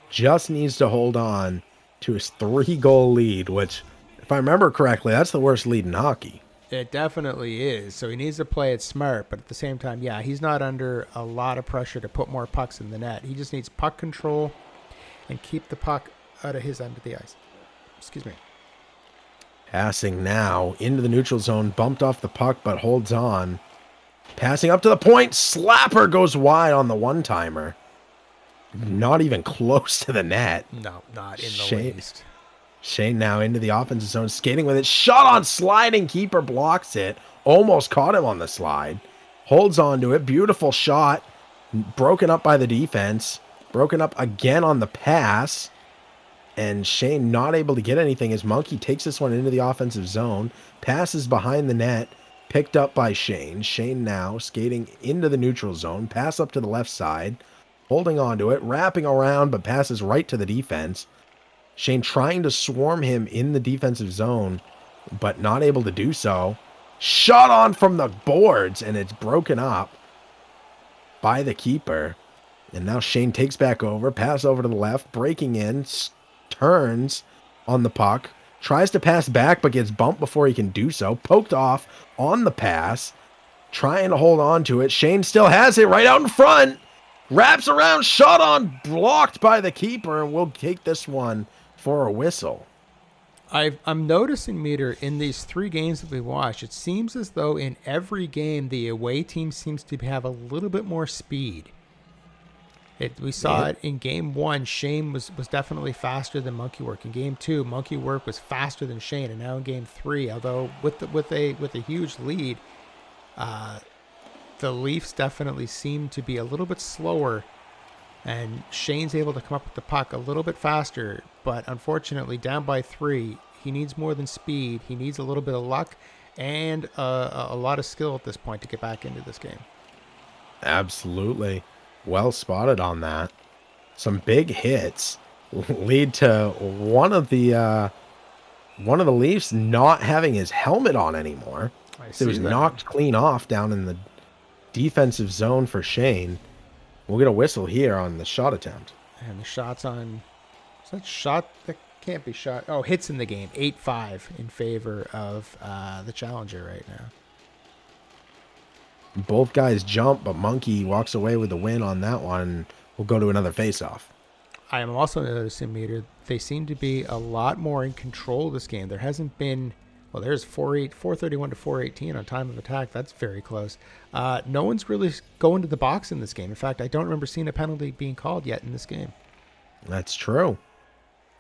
Just needs to hold on to his 3-goal lead, which, if I remember correctly, that's the worst lead in hockey. It definitely is. So he needs to play it smart, but at the same time, he's not under a lot of pressure to put more pucks in the net. He just needs puck control and keep the puck out of his end of the ice. Excuse me. Passing now into the neutral zone, bumped off the puck, but holds on. Passing up to the point, slapper goes wide on the one-timer. Not even close to the net. No, not in the least. Shane now into the offensive zone, skating with it. Shot on, sliding, keeper blocks it. Almost caught him on the slide. Holds on to it. Beautiful shot. Broken up by the defense. Broken up again on the pass. And Shane not able to get anything as Monkey takes this one into the offensive zone. Passes behind the net. Picked up by Shane. Shane now skating into the neutral zone. Pass up to the left side. Holding on to it. Wrapping around, but passes right to the defense. Shane trying to swarm him in the defensive zone, but not able to do so. Shot on from the boards, and it's broken up by the keeper. And now Shane takes back over. Pass over to the left. Breaking in. Turns on the puck. Tries to pass back, but gets bumped before he can do so. Poked off on the pass. Trying to hold on to it. Shane still has it right out in front. Wraps around. Shot on. Blocked by the keeper. And we'll take this one for a whistle. I'm noticing, Meter, in these 3 games that we watched, it seems as though in every game the away team seems to have a little bit more speed. We saw it in game 1. Shane was definitely faster than Monkeywork. In game 2, Monkeywork was faster than Shane, and now in game 3, although with a huge lead, the Leafs definitely seem to be a little bit slower, and Shane's able to come up with the puck a little bit faster. But unfortunately, down by 3, he needs more than speed. He needs a little bit of luck and a lot of skill at this point to get back into this game. Absolutely. Well spotted on that. Some big hits lead to one of the Leafs not having his helmet on anymore. So it was knocked clean off down in the defensive zone for Shane. We'll get a whistle here on the shot attempt. And the shots on... Is that shot that can't be shot. Oh, hits in the game. 8-5 in favor of the challenger right now. Both guys jump, but Monkey walks away with the win on that one. We'll go to another face-off. I am also noticing, Meter, they seem to be a lot more in control of this game. There hasn't been, well, there's 431 to 418 on time of attack. That's very close. No one's really going to the box in this game. In fact, I don't remember seeing a penalty being called yet in this game. That's true.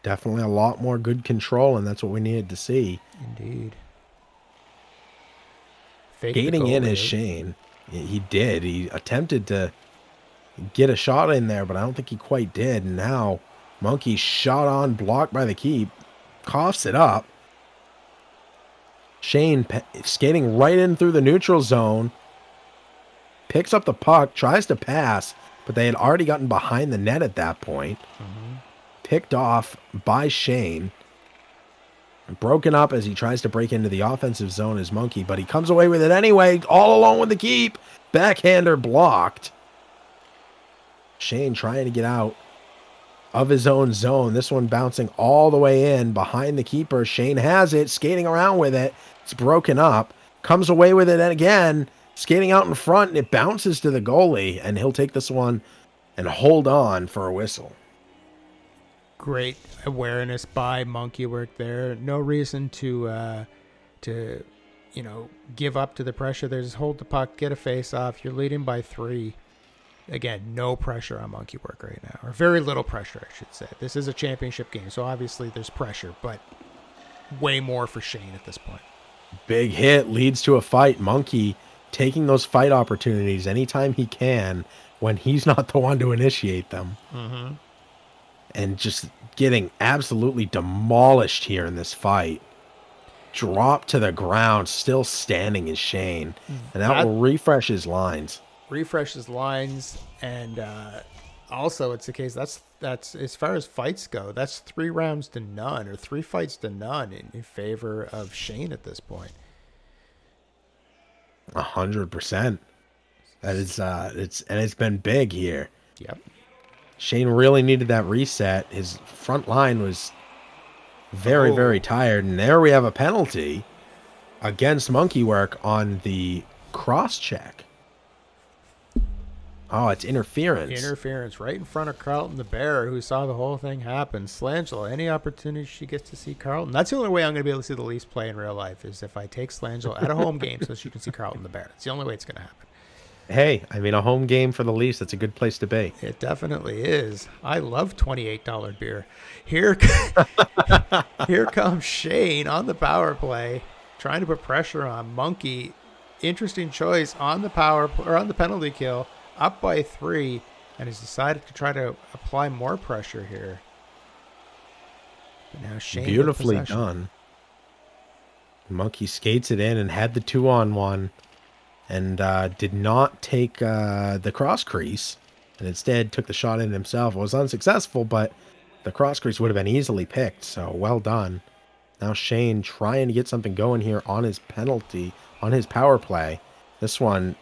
Definitely a lot more good control, and that's what we needed to see. Indeed. Skating in is Shane. He did. He attempted to get a shot in there, but I don't think he quite did. And now Monkey shot on, blocked by the keep, coughs it up. Shane skating right in through the neutral zone, picks up the puck, tries to pass, but they had already gotten behind the net at that point. Picked off by Shane. Broken up as he tries to break into the offensive zone is Monkey, but he comes away with it anyway, all alone with the keep. Backhander blocked. Shane trying to get out of his own zone. This one bouncing all the way in behind the keeper. Shane has it, skating around with it. It's broken up. Comes away with it again, skating out in front, and it bounces to the goalie, and he'll take this one and hold on for a whistle. Great awareness by Monkeywork there. No reason to give up to the pressure. There's hold the puck, get a face off. You're leading by 3. Again, no pressure on Monkeywork right now, or very little pressure, I should say. This is a championship game, so obviously there's pressure, but way more for Shane at this point. Big hit leads to a fight. Monkey taking those fight opportunities anytime he can when he's not the one to initiate them. And just getting absolutely demolished here in this fight. Dropped to the ground, still standing is Shane. And that will refresh his lines. And also it's the case that's as far as fights go, that's 3 rounds to none, or 3 fights to none in favor of Shane at this point. 100%. That is it's been big here. Yep. Shane really needed that reset. His front line was very, very tired. And there we have a penalty against Monkeywork on the cross check. Oh, it's interference. Interference right in front of Carlton the Bear, who saw the whole thing happen. Slangela, any opportunity she gets to see Carlton. That's the only way I'm going to be able to see the Leafs play in real life, is if I take Slangela at a home game so she can see Carlton the Bear. It's the only way it's going to happen. Hey, I mean, a home game for the Leafs, that's a good place to be. It definitely is. I love $28 beer. Here comes Shane on the power play, trying to put pressure on Monkey. Interesting choice on the on the penalty kill, up by 3, and has decided to try to apply more pressure here. But now Shane, beautifully done. Monkey skates it in and had the 2-on-1. And did not take the cross crease, and instead took the shot in himself. It was unsuccessful, but the cross crease would have been easily picked, so well done. Now Shane trying to get something going here on his penalty, on his power play. This one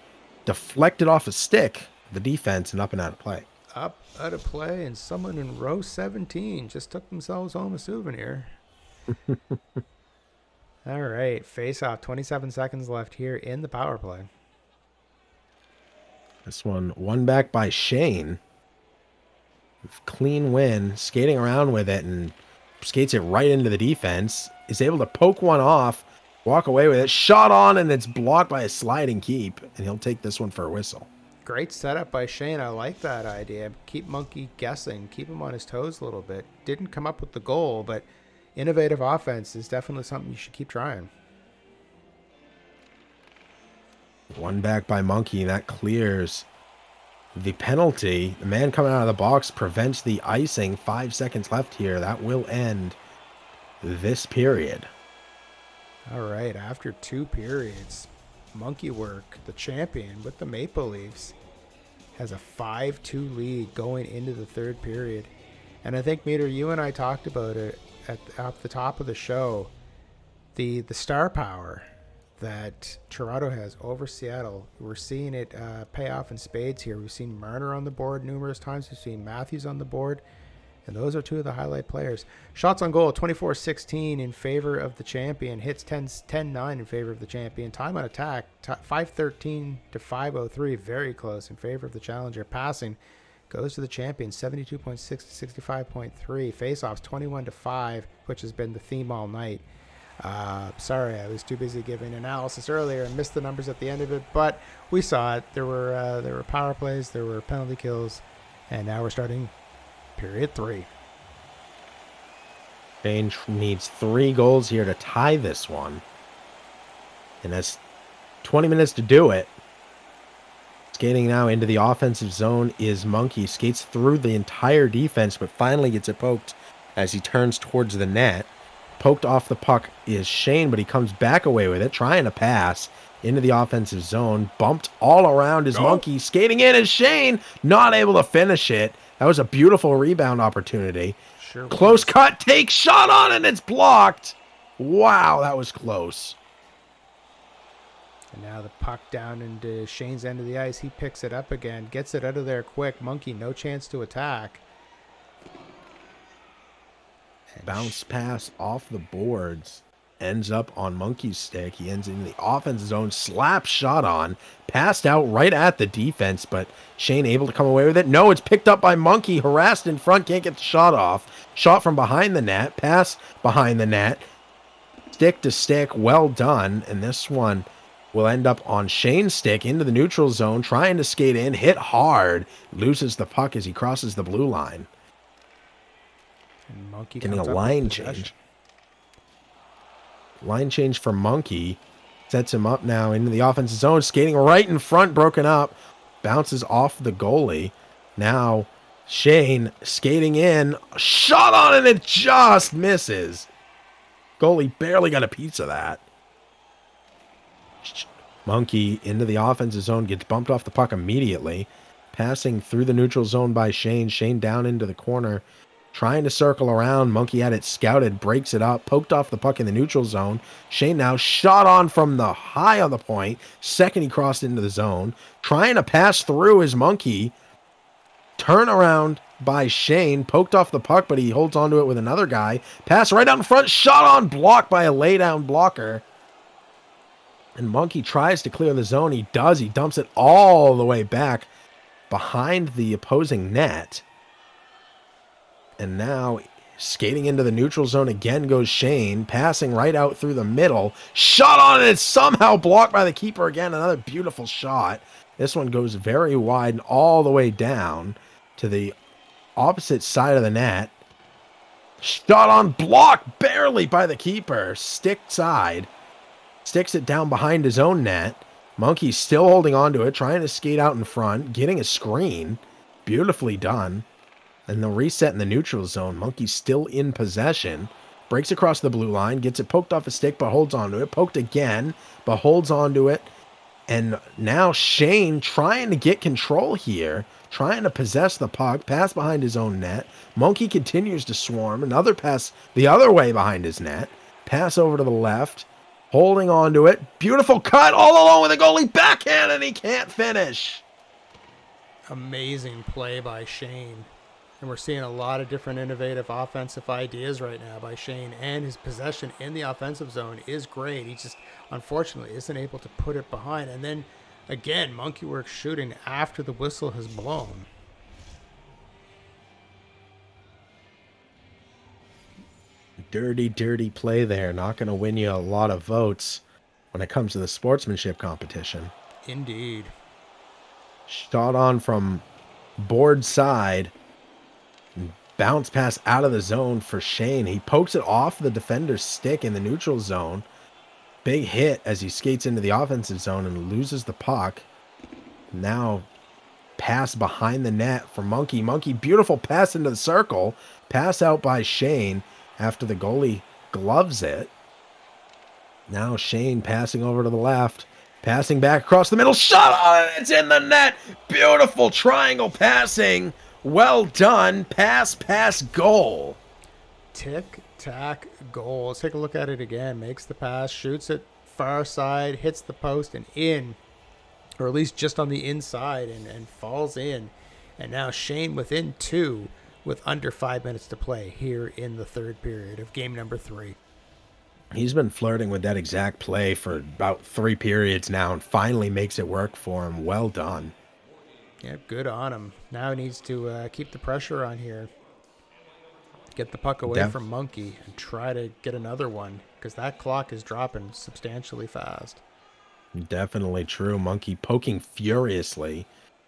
deflected off a stick, the defense, and up and out of play. Up out of play, and someone in row 17 just took themselves home a souvenir. All right, face off. 27 seconds left here in the power play. This one won back by Shane. Clean win, skating around with it and skates it right into the defense. Is able to poke one off, walk away with it, shot on, and it's blocked by a sliding keep, and he'll take this one for a whistle. Great setup by Shane. I like that idea. Keep Monkey guessing, keep him on his toes a little bit. Didn't come up with the goal, but innovative offense is definitely something you should keep trying. One back by Monkey, and that clears the penalty. The man coming out of the box prevents the icing. 5 seconds left here. That will end this period. All right, after 2 periods, Monkeywork, the champion with the Maple Leafs, has a 5-2 lead going into the 3rd period. And I think, Meter, you and I talked about it at the top of the show, the star power that Toronto has over Seattle. We're seeing it pay off in spades here. We've seen Marner on the board numerous times. We've seen Matthews on the board. And those are two of the highlight players. Shots on goal, 24-16 in favor of the champion. Hits 10-9 in favor of the champion. Time on attack, 513 to 503. Very close in favor of the challenger. Passing goes to the champion, 72.6 to 65.3. Face-offs, 21 to 5, which has been the theme all night. Sorry, I was too busy giving analysis earlier and missed the numbers at the end of it, but we saw it. There were power plays, there were penalty kills, and now we're starting period 3. Shane needs 3 goals here to tie this one. And that's 20 minutes to do it. Skating now into the offensive zone is Monkey. Skates through the entire defense, but finally gets it poked as he turns towards the net. Poked off the puck is Shane, but he comes back away with it, trying to pass into the offensive zone. Bumped all around is Monkey. Skating in is Shane, not able to finish it. That was a beautiful rebound opportunity. Sure. Close cut, take shot on, and it's blocked. Wow, that was close. And now the puck down into Shane's end of the ice. He picks it up again, gets it out of there quick. Monkey, no chance to attack. And Bounce pass off the boards. Ends up on Monkey's stick. He ends in the offense zone. Slap shot on. Passed out right at the defense, but Shane able to come away with it. No, it's picked up by Monkey. Harassed in front. Can't get the shot off. Shot from behind the net. Pass behind the net. Stick to stick. Well done. And this one will end up on Shane's stick into the neutral zone. Trying to skate in. Hit hard. Loses the puck as he crosses the blue line. And Monkey Getting a comes up line with possession. change. Line change for Monkey. Sets him up now into the offensive zone. Skating right in front, broken up. Bounces off the goalie. Now Shane skating in. Shot on and it just misses. Goalie barely got a piece of that. Monkey into the offensive zone. Gets bumped off the puck immediately. Passing through the neutral zone by Shane. Shane down into the corner. Trying to circle around. Monkey had it scouted. Breaks it up. Poked off the puck in the neutral zone. Shane now shot on from the high on the point. Second he crossed into the zone. Trying to pass through his Monkey. Turn around by Shane. Poked off the puck, but he holds onto it with another guy. Pass right out in front. Shot on. Blocked by a laydown blocker. And Monkey tries to clear the zone. He does. He dumps it all the way back behind the opposing net. And now skating into the neutral zone again goes Shane. Passing right out through the middle. Shot on, and it's somehow blocked by the keeper again. Another beautiful shot. This one goes very wide and all the way down to the opposite side of the net. Shot on, blocked barely by the keeper. Stick side. Sticks it down behind his own net. Monkey still holding on to it. Trying to skate out in front. Getting a screen. Beautifully done. And the reset in the neutral zone. Monkey still in possession. Breaks across the blue line. Gets it poked off a stick, but holds onto it. Poked again, but holds onto it. And now Shane trying to get control here. Trying to possess the puck. Pass behind his own net. Monkey continues to swarm. Another pass the other way behind his net. Pass over to the left. Holding onto it. Beautiful cut all along with a goalie backhand, and he can't finish. Amazing play by Shane. And we're seeing a lot of different innovative offensive ideas right now by Shane, and his possession in the offensive zone is great. He just, unfortunately, isn't able to put it behind. And then, again, Monkeywork shooting after the whistle has blown. Dirty, dirty play there. Not going to win you a lot of votes when it comes to the sportsmanship competition. Indeed. Shot on from board side. Bounce pass out of the zone for Shane. He pokes it off the defender's stick in the neutral zone. Big hit as he skates into the offensive zone and loses the puck. Now pass behind the net for Monkey. Monkey, beautiful pass into the circle. Pass out by Shane after the goalie gloves it. Now Shane passing over to the left. Passing back across the middle. Shot on it. It's in the net. Beautiful triangle passing. Well done. Pass, goal. Tic-tac goal. Let's take a look at it again. Makes the pass, shoots it far side, hits the post and in, or at least just on the inside, and falls in. And now Shane within 2 with under 5 minutes to play here in the third period of game number 3. He's been flirting with that exact play for about 3 periods now and finally makes it work for him. Well done. Yeah, good on him. Now he needs to keep the pressure on here. Get the puck away from Monkey and try to get another one because that clock is dropping substantially fast. Definitely true. Monkey poking furiously.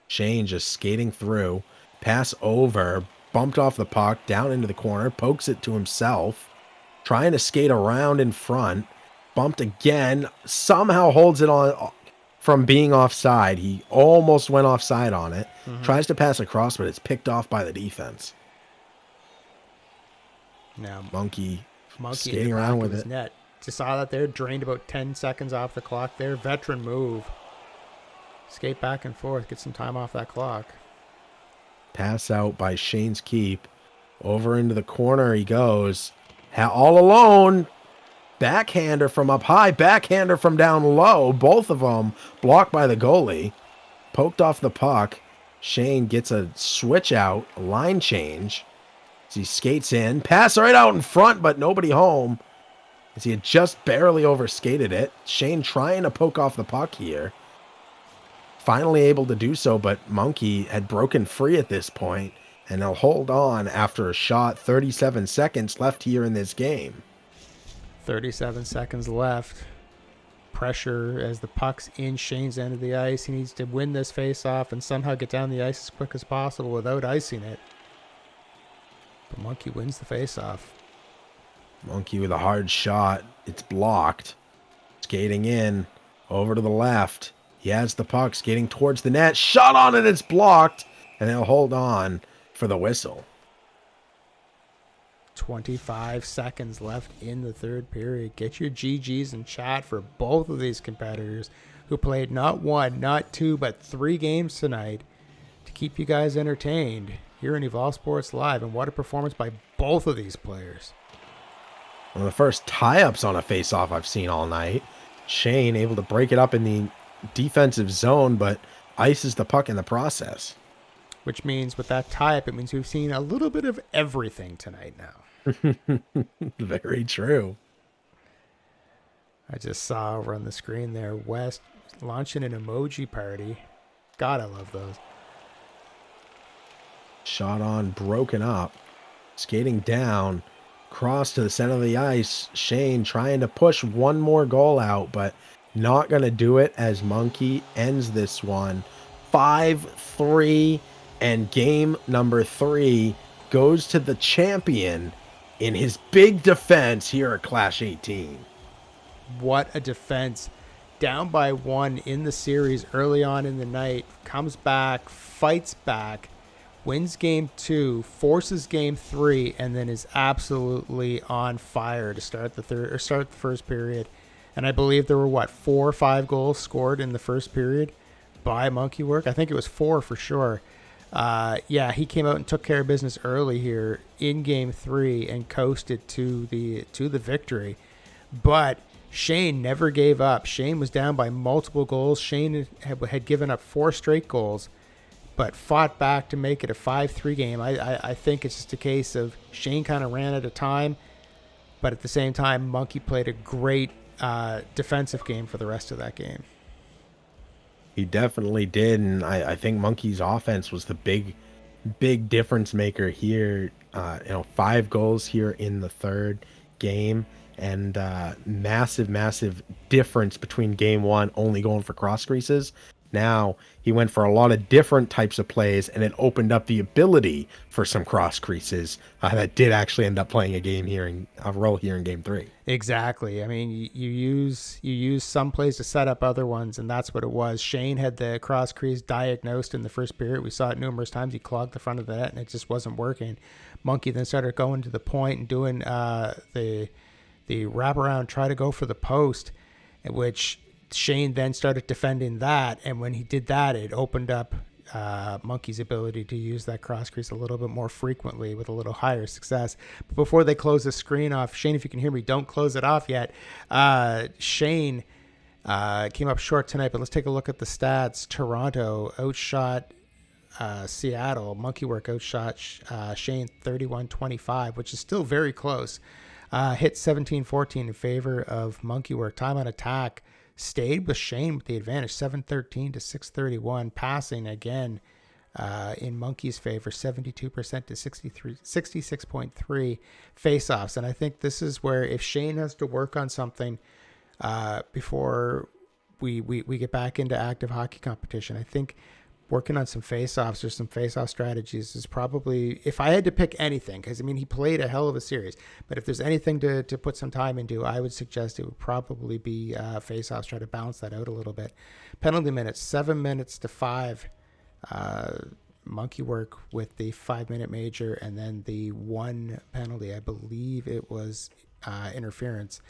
Shane just skating through. Pass over. Bumped off the puck. Down into the corner. Pokes it to himself. Trying to skate around in front. Bumped again. Somehow holds it on from being offside. He almost went offside on it. Tries to pass across, but it's picked off by the defense. Now Monkey skating around with it. Net. Just saw that there. Drained about 10 seconds off the clock there. Veteran move. Skate back and forth. Get some time off that clock. Pass out by Shane's Keep. Over into the corner he goes. All alone. Backhander from up high. Backhander from down low. Both of them blocked by the goalie. Poked off the puck. Shane gets a switch out. A line change. As he skates in. Pass right out in front, but nobody home. As he had just barely overskated it. Shane trying to poke off the puck here. Finally able to do so, but Monkey had broken free at this point, and they'll hold on after a shot. 37 seconds left here in this game. 37 seconds left. Pressure as the puck's in Shane's end of the ice. He needs to win this face-off and somehow get down the ice as quick as possible without icing it. But Monkey wins the face-off. Monkey with a hard shot. It's blocked. Skating in. Over to the left. He has the puck skating towards the net. Shot on it. It's blocked. And they'll hold on for the whistle. 25 seconds left in the third period. Get your GGs in chat for both of these competitors who played not 1, not 2, but 3 games tonight to keep you guys entertained here in Evolve Sports Live. And what a performance by both of these players. One of the first tie-ups on a face-off I've seen all night. Shane able to break it up in the defensive zone, but ices the puck in the process. Which means with that tie-up, it means we've seen a little bit of everything tonight now. Very true. I just saw over on the screen there, West launching an emoji party. God, I love those. Shot on, broken up. Skating down. Cross to the center of the ice. Shane trying to push one more goal out, but not going to do it as Monkey ends this one. 5-3, and game number 3 goes to the champion in his big defense here at Clash 18. What a defense. Down by 1 in the series early on in the night. Comes back, fights back. Wins game 2, forces game 3, and then is absolutely on fire to start the first period. And I believe there were 4 or 5 goals scored in the first period by Monkeywork. I think it was 4 for sure. He came out and took care of business early here in game 3 and coasted to the victory. But Shane never gave up. Shane was down by multiple goals. Shane had given up 4 straight goals, but fought back to make it a 5-3 game. I think it's just a case of Shane kind of ran out of time, but at the same time, Monkey played a great defensive game for the rest of that game. He definitely did, and I think Monkey's offense was the big difference maker here. 5 goals here in the third game, and massive difference between game 1 only going for cross creases. Now he went for a lot of different types of plays, and it opened up the ability for some cross creases that did actually end up playing a role here in game 3. Exactly. I mean, you use some plays to set up other ones, and that's what it was. Shane had the cross crease diagnosed in the first period. We saw it numerous times. He clogged the front of the net, and it just wasn't working. Monkey then started going to the point and doing the wraparound, try to go for the post, which Shane then started defending that, and when he did that, it opened up Monkey's ability to use that cross crease a little bit more frequently with a little higher success. But before they close the screen off, Shane, if you can hear me, don't close it off yet. Shane came up short tonight, but let's take a look at the stats. Toronto outshot Seattle, Monkeywork outshot Shane 31-25, which is still very close. Hit 17-14 in favor of Monkeywork. Time on attack stayed with Shane with the advantage, 713 to 631. Passing again in Monkey's favor, 72% to 66.3 face-offs. And I think this is where if Shane has to work on something before we get back into active hockey competition, I think working on some face-offs or some face-off strategies is probably, if I had to pick anything, because I mean he played a hell of a series, but if there's anything to put some time into, I would suggest it would probably be face-offs. Try to balance that out a little bit. Penalty minutes, 7 minutes to 5. Monkeywork with the 5-minute major, and then the one penalty, I believe it was interference.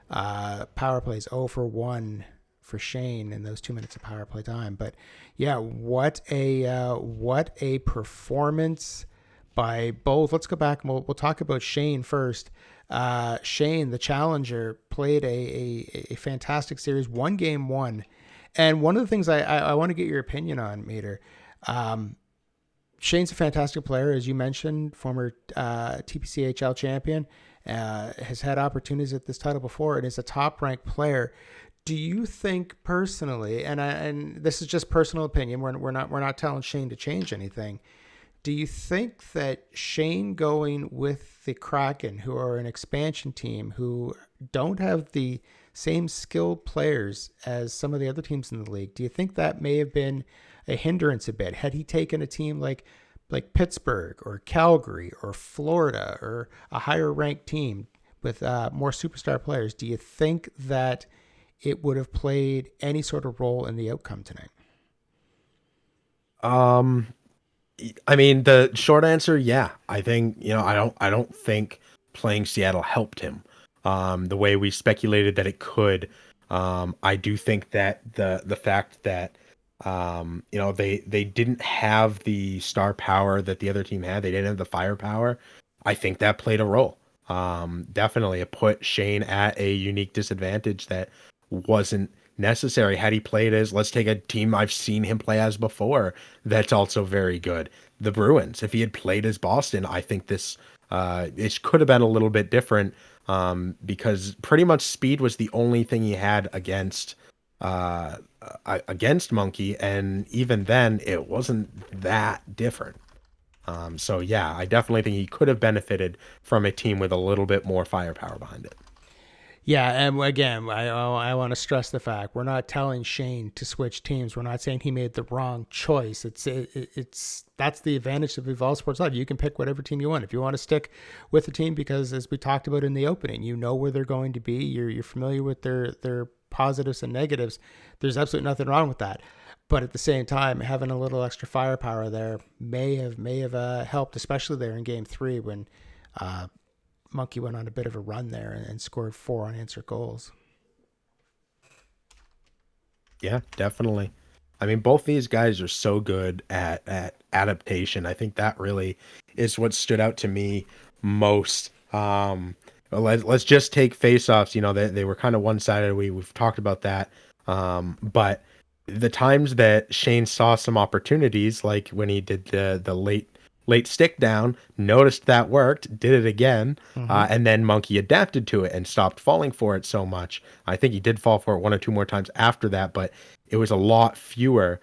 Power plays 0 for 1 for Shane in those 2 minutes of power play time. But yeah, what a performance by both. Let's go back and we'll talk about Shane first. Shane, the challenger, played a fantastic series, one game won. And one of the things I want to get your opinion on, Mater, Shane's a fantastic player, as you mentioned, former TPCHL champion, has had opportunities at this title before, and is a top-ranked player. Do you think personally, and this is just personal opinion, we're not telling Shane to change anything. Do you think that Shane going with the Kraken, who are an expansion team, who don't have the same skilled players as some of the other teams in the league, do you think that may have been a hindrance a bit? Had he taken a team like Pittsburgh or Calgary or Florida or a higher ranked team with more superstar players, do you think that it would have played any sort of role in the outcome tonight? I mean, the short answer, yeah. I think, I don't think playing Seattle helped him the way we speculated that it could. I do think that the fact that they didn't have the star power that the other team had, they didn't have the firepower, I think that played a role. Definitely, it put Shane at a unique disadvantage that wasn't necessary had he played as, let's take a team I've seen him play as before that's also very good, the Bruins. If he had played as Boston, I think this it could have been a little bit different, because pretty much speed was the only thing he had against Monkey, and even then it wasn't that different. So yeah, I definitely think he could have benefited from a team with a little bit more firepower behind it. Yeah, and again, I want to stress the fact we're not telling Shane to switch teams. We're not saying he made the wrong choice. It's that's the advantage of Evolve Sports Live. You can pick whatever team you want. If you want to stick with the team because, as we talked about in the opening, you know where they're going to be. You're familiar with their positives and negatives. There's absolutely nothing wrong with that. But at the same time, having a little extra firepower there may have helped, especially there in Game 3 when Monkey went on a bit of a run there and scored 4 unanswered goals. Yeah, definitely. I mean, both these guys are so good at adaptation. I think that really is what stood out to me most. Let's just take face-offs. They were kind of one-sided. We've talked about that. But the times that Shane saw some opportunities, like when he did the late stick down, noticed that worked, did it again, and then Monkey adapted to it and stopped falling for it so much. I think he did fall for it 1 or 2 more times after that, but it was a lot fewer.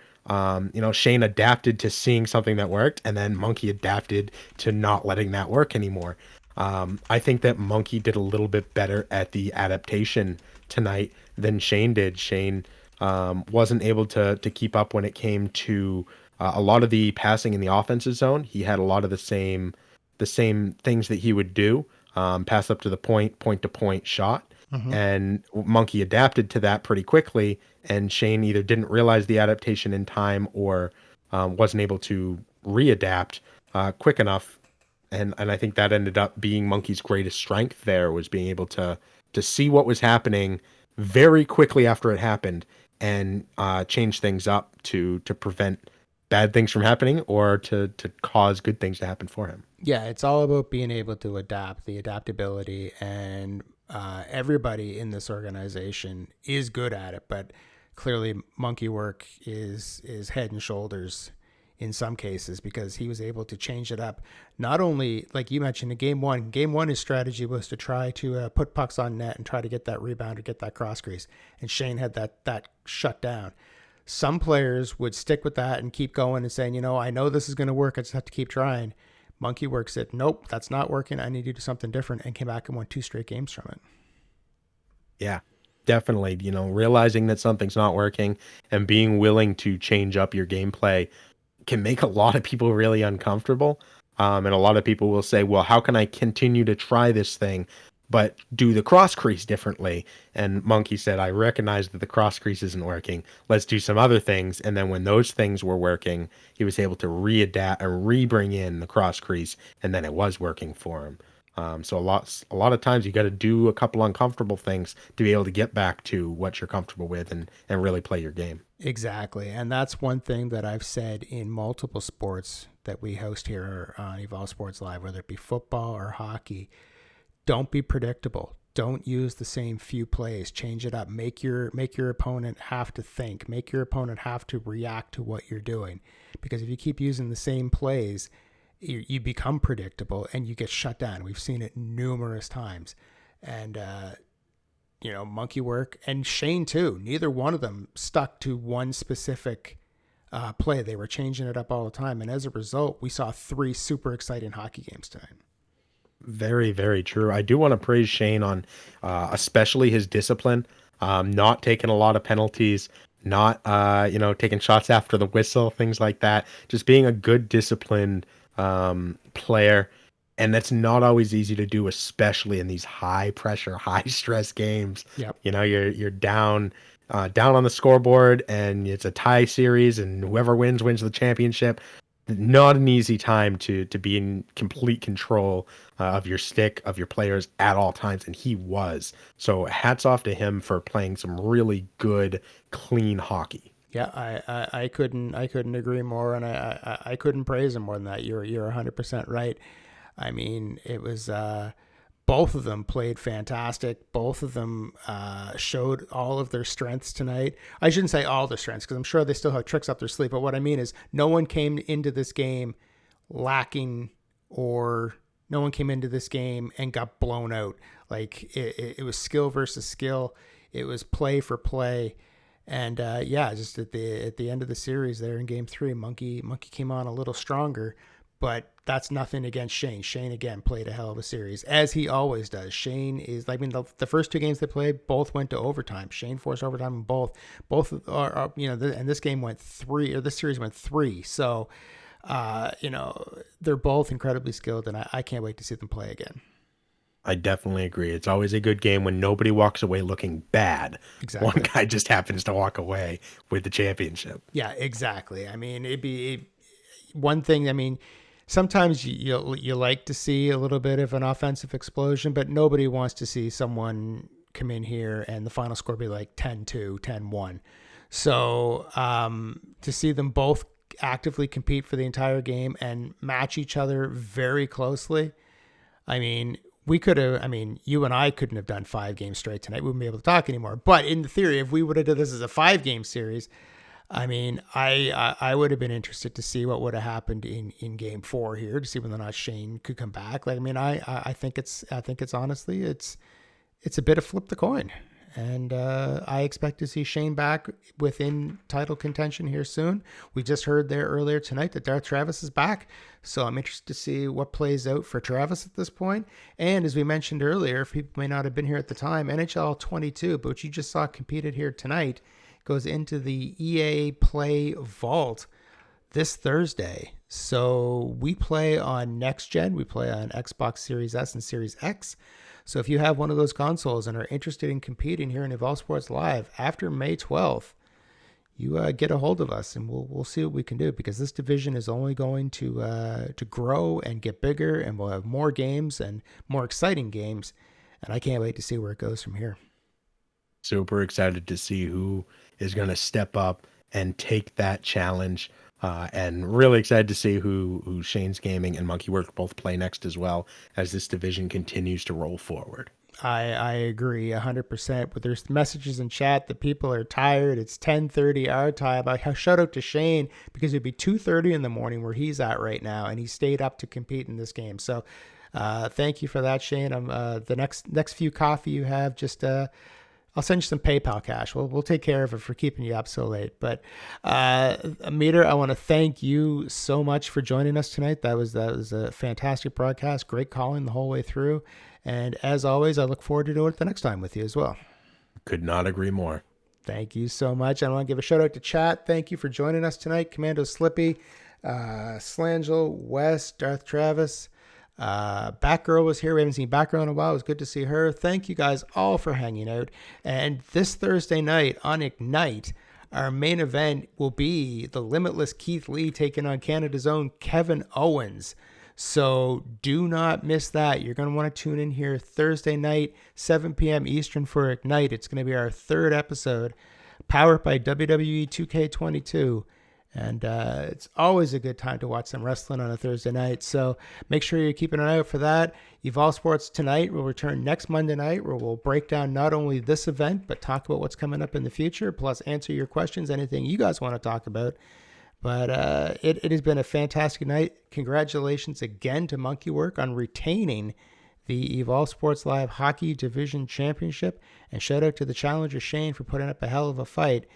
Shane adapted to seeing something that worked, and then Monkey adapted to not letting that work anymore. I think that Monkey did a little bit better at the adaptation tonight than Shane did. Shane wasn't able to keep up when it came to a lot of the passing in the offensive zone. He had a lot of the same things that he would do, pass up to the point to point shot. And Monkey adapted to that pretty quickly, and Shane either didn't realize the adaptation in time or wasn't able to readapt quick enough. And I think that ended up being Monkey's greatest strength there, was being able to see what was happening very quickly after it happened and change things up to prevent bad things from happening or to cause good things to happen for him. Yeah, it's all about being able to adapt, the adaptability, and everybody in this organization is good at it, but clearly Monkeywork is head and shoulders in some cases because he was able to change it up. Not only, like you mentioned, in game one, his strategy was to try to put pucks on net and try to get that rebound or get that cross crease. And Shane had that shut down. Some players would stick with that and keep going and saying, I know this is going to work. I just have to keep trying. Monkeywork said, nope, that's not working. I need to do something different, and came back and won 2 straight games from it. Yeah, definitely. Realizing that something's not working and being willing to change up your gameplay can make a lot of people really uncomfortable. And a lot of people will say, well, how can I continue to try this thing, but do the cross crease differently? And Monkey said, I recognize that the cross crease isn't working. Let's do some other things. And then when those things were working, he was able to readapt and re-bring in the cross crease, and then it was working for him. So a lot of times you got to do a couple uncomfortable things to be able to get back to what you're comfortable with and really play your game. Exactly. And that's one thing that I've said in multiple sports that we host here on Evolve Sports Live, whether it be football or hockey. Don't be predictable. Don't use the same few plays. Change it up. Make your opponent have to think. Make your opponent have to react to what you're doing. Because if you keep using the same plays, you become predictable and you get shut down. We've seen it numerous times. And, Monkeywork and Shane too, neither one of them stuck to one specific play. They were changing it up all the time. And as a result, we saw 3 super exciting hockey games tonight. Very, very true. I do want to praise Shane on especially his discipline, not taking a lot of penalties, not taking shots after the whistle, things like that. Just being a good disciplined player, and that's not always easy to do, especially in these high pressure, high stress games. Yep. You're down on the scoreboard, and it's a tie series, and whoever wins the championship. Not an easy time to be in complete control of your stick, of your players at all times, and he was. So hats off to him for playing some really good, clean hockey. Yeah, I couldn't agree more, and I couldn't praise him more than that. You're 100% right. I mean, it was both of them played fantastic. Both of them showed all of their strengths tonight. I shouldn't say all their strengths because I'm sure they still have tricks up their sleeve. But what I mean is, no one came into this game lacking, or no one came into this game and got blown out. Like it was skill versus skill. It was play for play. And just at the end of the series there in Game 3, Monkey came on a little stronger, but that's nothing against Shane. Shane again played a hell of a series, as he always does. Shane is, the first 2 games they played both went to overtime. Shane forced overtime in both are and this game went 3, or this series went 3. So they're both incredibly skilled, and I can't wait to see them play again. I definitely agree. It's always a good game when nobody walks away looking bad. Exactly. One guy just happens to walk away with the championship. Yeah, exactly. I mean, one thing. I mean, sometimes you like to see a little bit of an offensive explosion, but nobody wants to see someone come in here and the final score be like 10-2, 10-1. So to see them both actively compete for the entire game and match each other very closely, I mean, you and I couldn't have done 5 games straight tonight. We wouldn't be able to talk anymore. But in theory, if we would have done this as a 5-game series, I mean, I would have been interested to see what would have happened in Game 4 here, to see whether or not Shane could come back. Like, I mean, I think it's honestly, it's a bit of flip the coin. And I expect to see Shane back within title contention here soon. We just heard there earlier tonight that Darth Travis is back. So I'm interested to see what plays out for Travis at this point. And as we mentioned earlier, if people may not have been here at the time, NHL 22, but what you just saw competed here tonight, goes into the EA Play Vault this Thursday. So we play on Next Gen. We play on Xbox Series S and Series X. So if you have one of those consoles and are interested in competing here in Evolve Sports Live after May 12th, you get a hold of us and we'll see what we can do, because this division is only going to grow and get bigger, and we'll have more games and more exciting games. And I can't wait to see where it goes from here. Super excited to see who is going to step up and take that challenge. And really excited to see who ShanesGaming and Monkeywork both play next as well, as this division continues to roll forward. I agree 100%. But there's messages in chat that people are tired. It's 10:30 our time. Shout out to Shane because it'd be 2:30 in the morning where he's at right now, and he stayed up to compete in this game. So thank you for that, Shane. The next few coffee you have, just I'll send you some PayPal cash. We'll take care of it for keeping you up so late. But Meter, I want to thank you so much for joining us tonight. That was a fantastic broadcast. Great calling the whole way through. And as always, I look forward to doing it the next time with you as well. Could not agree more. Thank you so much. I want to give a shout out to chat. Thank you for joining us tonight. Commando Slippy, Slangel, Wes, Darth Travis. Batgirl was here. We haven't seen Batgirl in a while. It was good to see her. Thank you guys all for hanging out. And this Thursday night on Ignite, our main event will be the limitless Keith Lee taking on Canada's own Kevin Owens. So do not miss that. You're going to want to tune in here Thursday night, 7 p.m. Eastern for Ignite. It's going to be our third episode, powered by WWE 2K22. And it's always a good time to watch some wrestling on a Thursday night. So make sure you're keeping an eye out for that. Evolve Sports Tonight will return next Monday night, where we'll break down not only this event, but talk about what's coming up in the future, plus answer your questions, anything you guys want to talk about. But it has been a fantastic night. Congratulations again to Monkeywork on retaining the Evolve Sports Live Hockey Division Championship. And shout out to the challenger, Shane, for putting up a hell of a fight.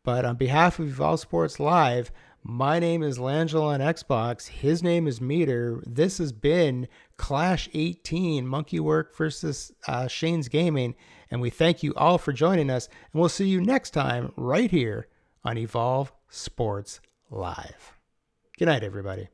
But on behalf of Evolve Sports Live, my name is Langell on Xbox. His name is Meter. This has been Clash 18, Monkeywork versus ShanesGaming. And we thank you all for joining us. And we'll see you next time right here on Evolve Sports Live. Good night, everybody.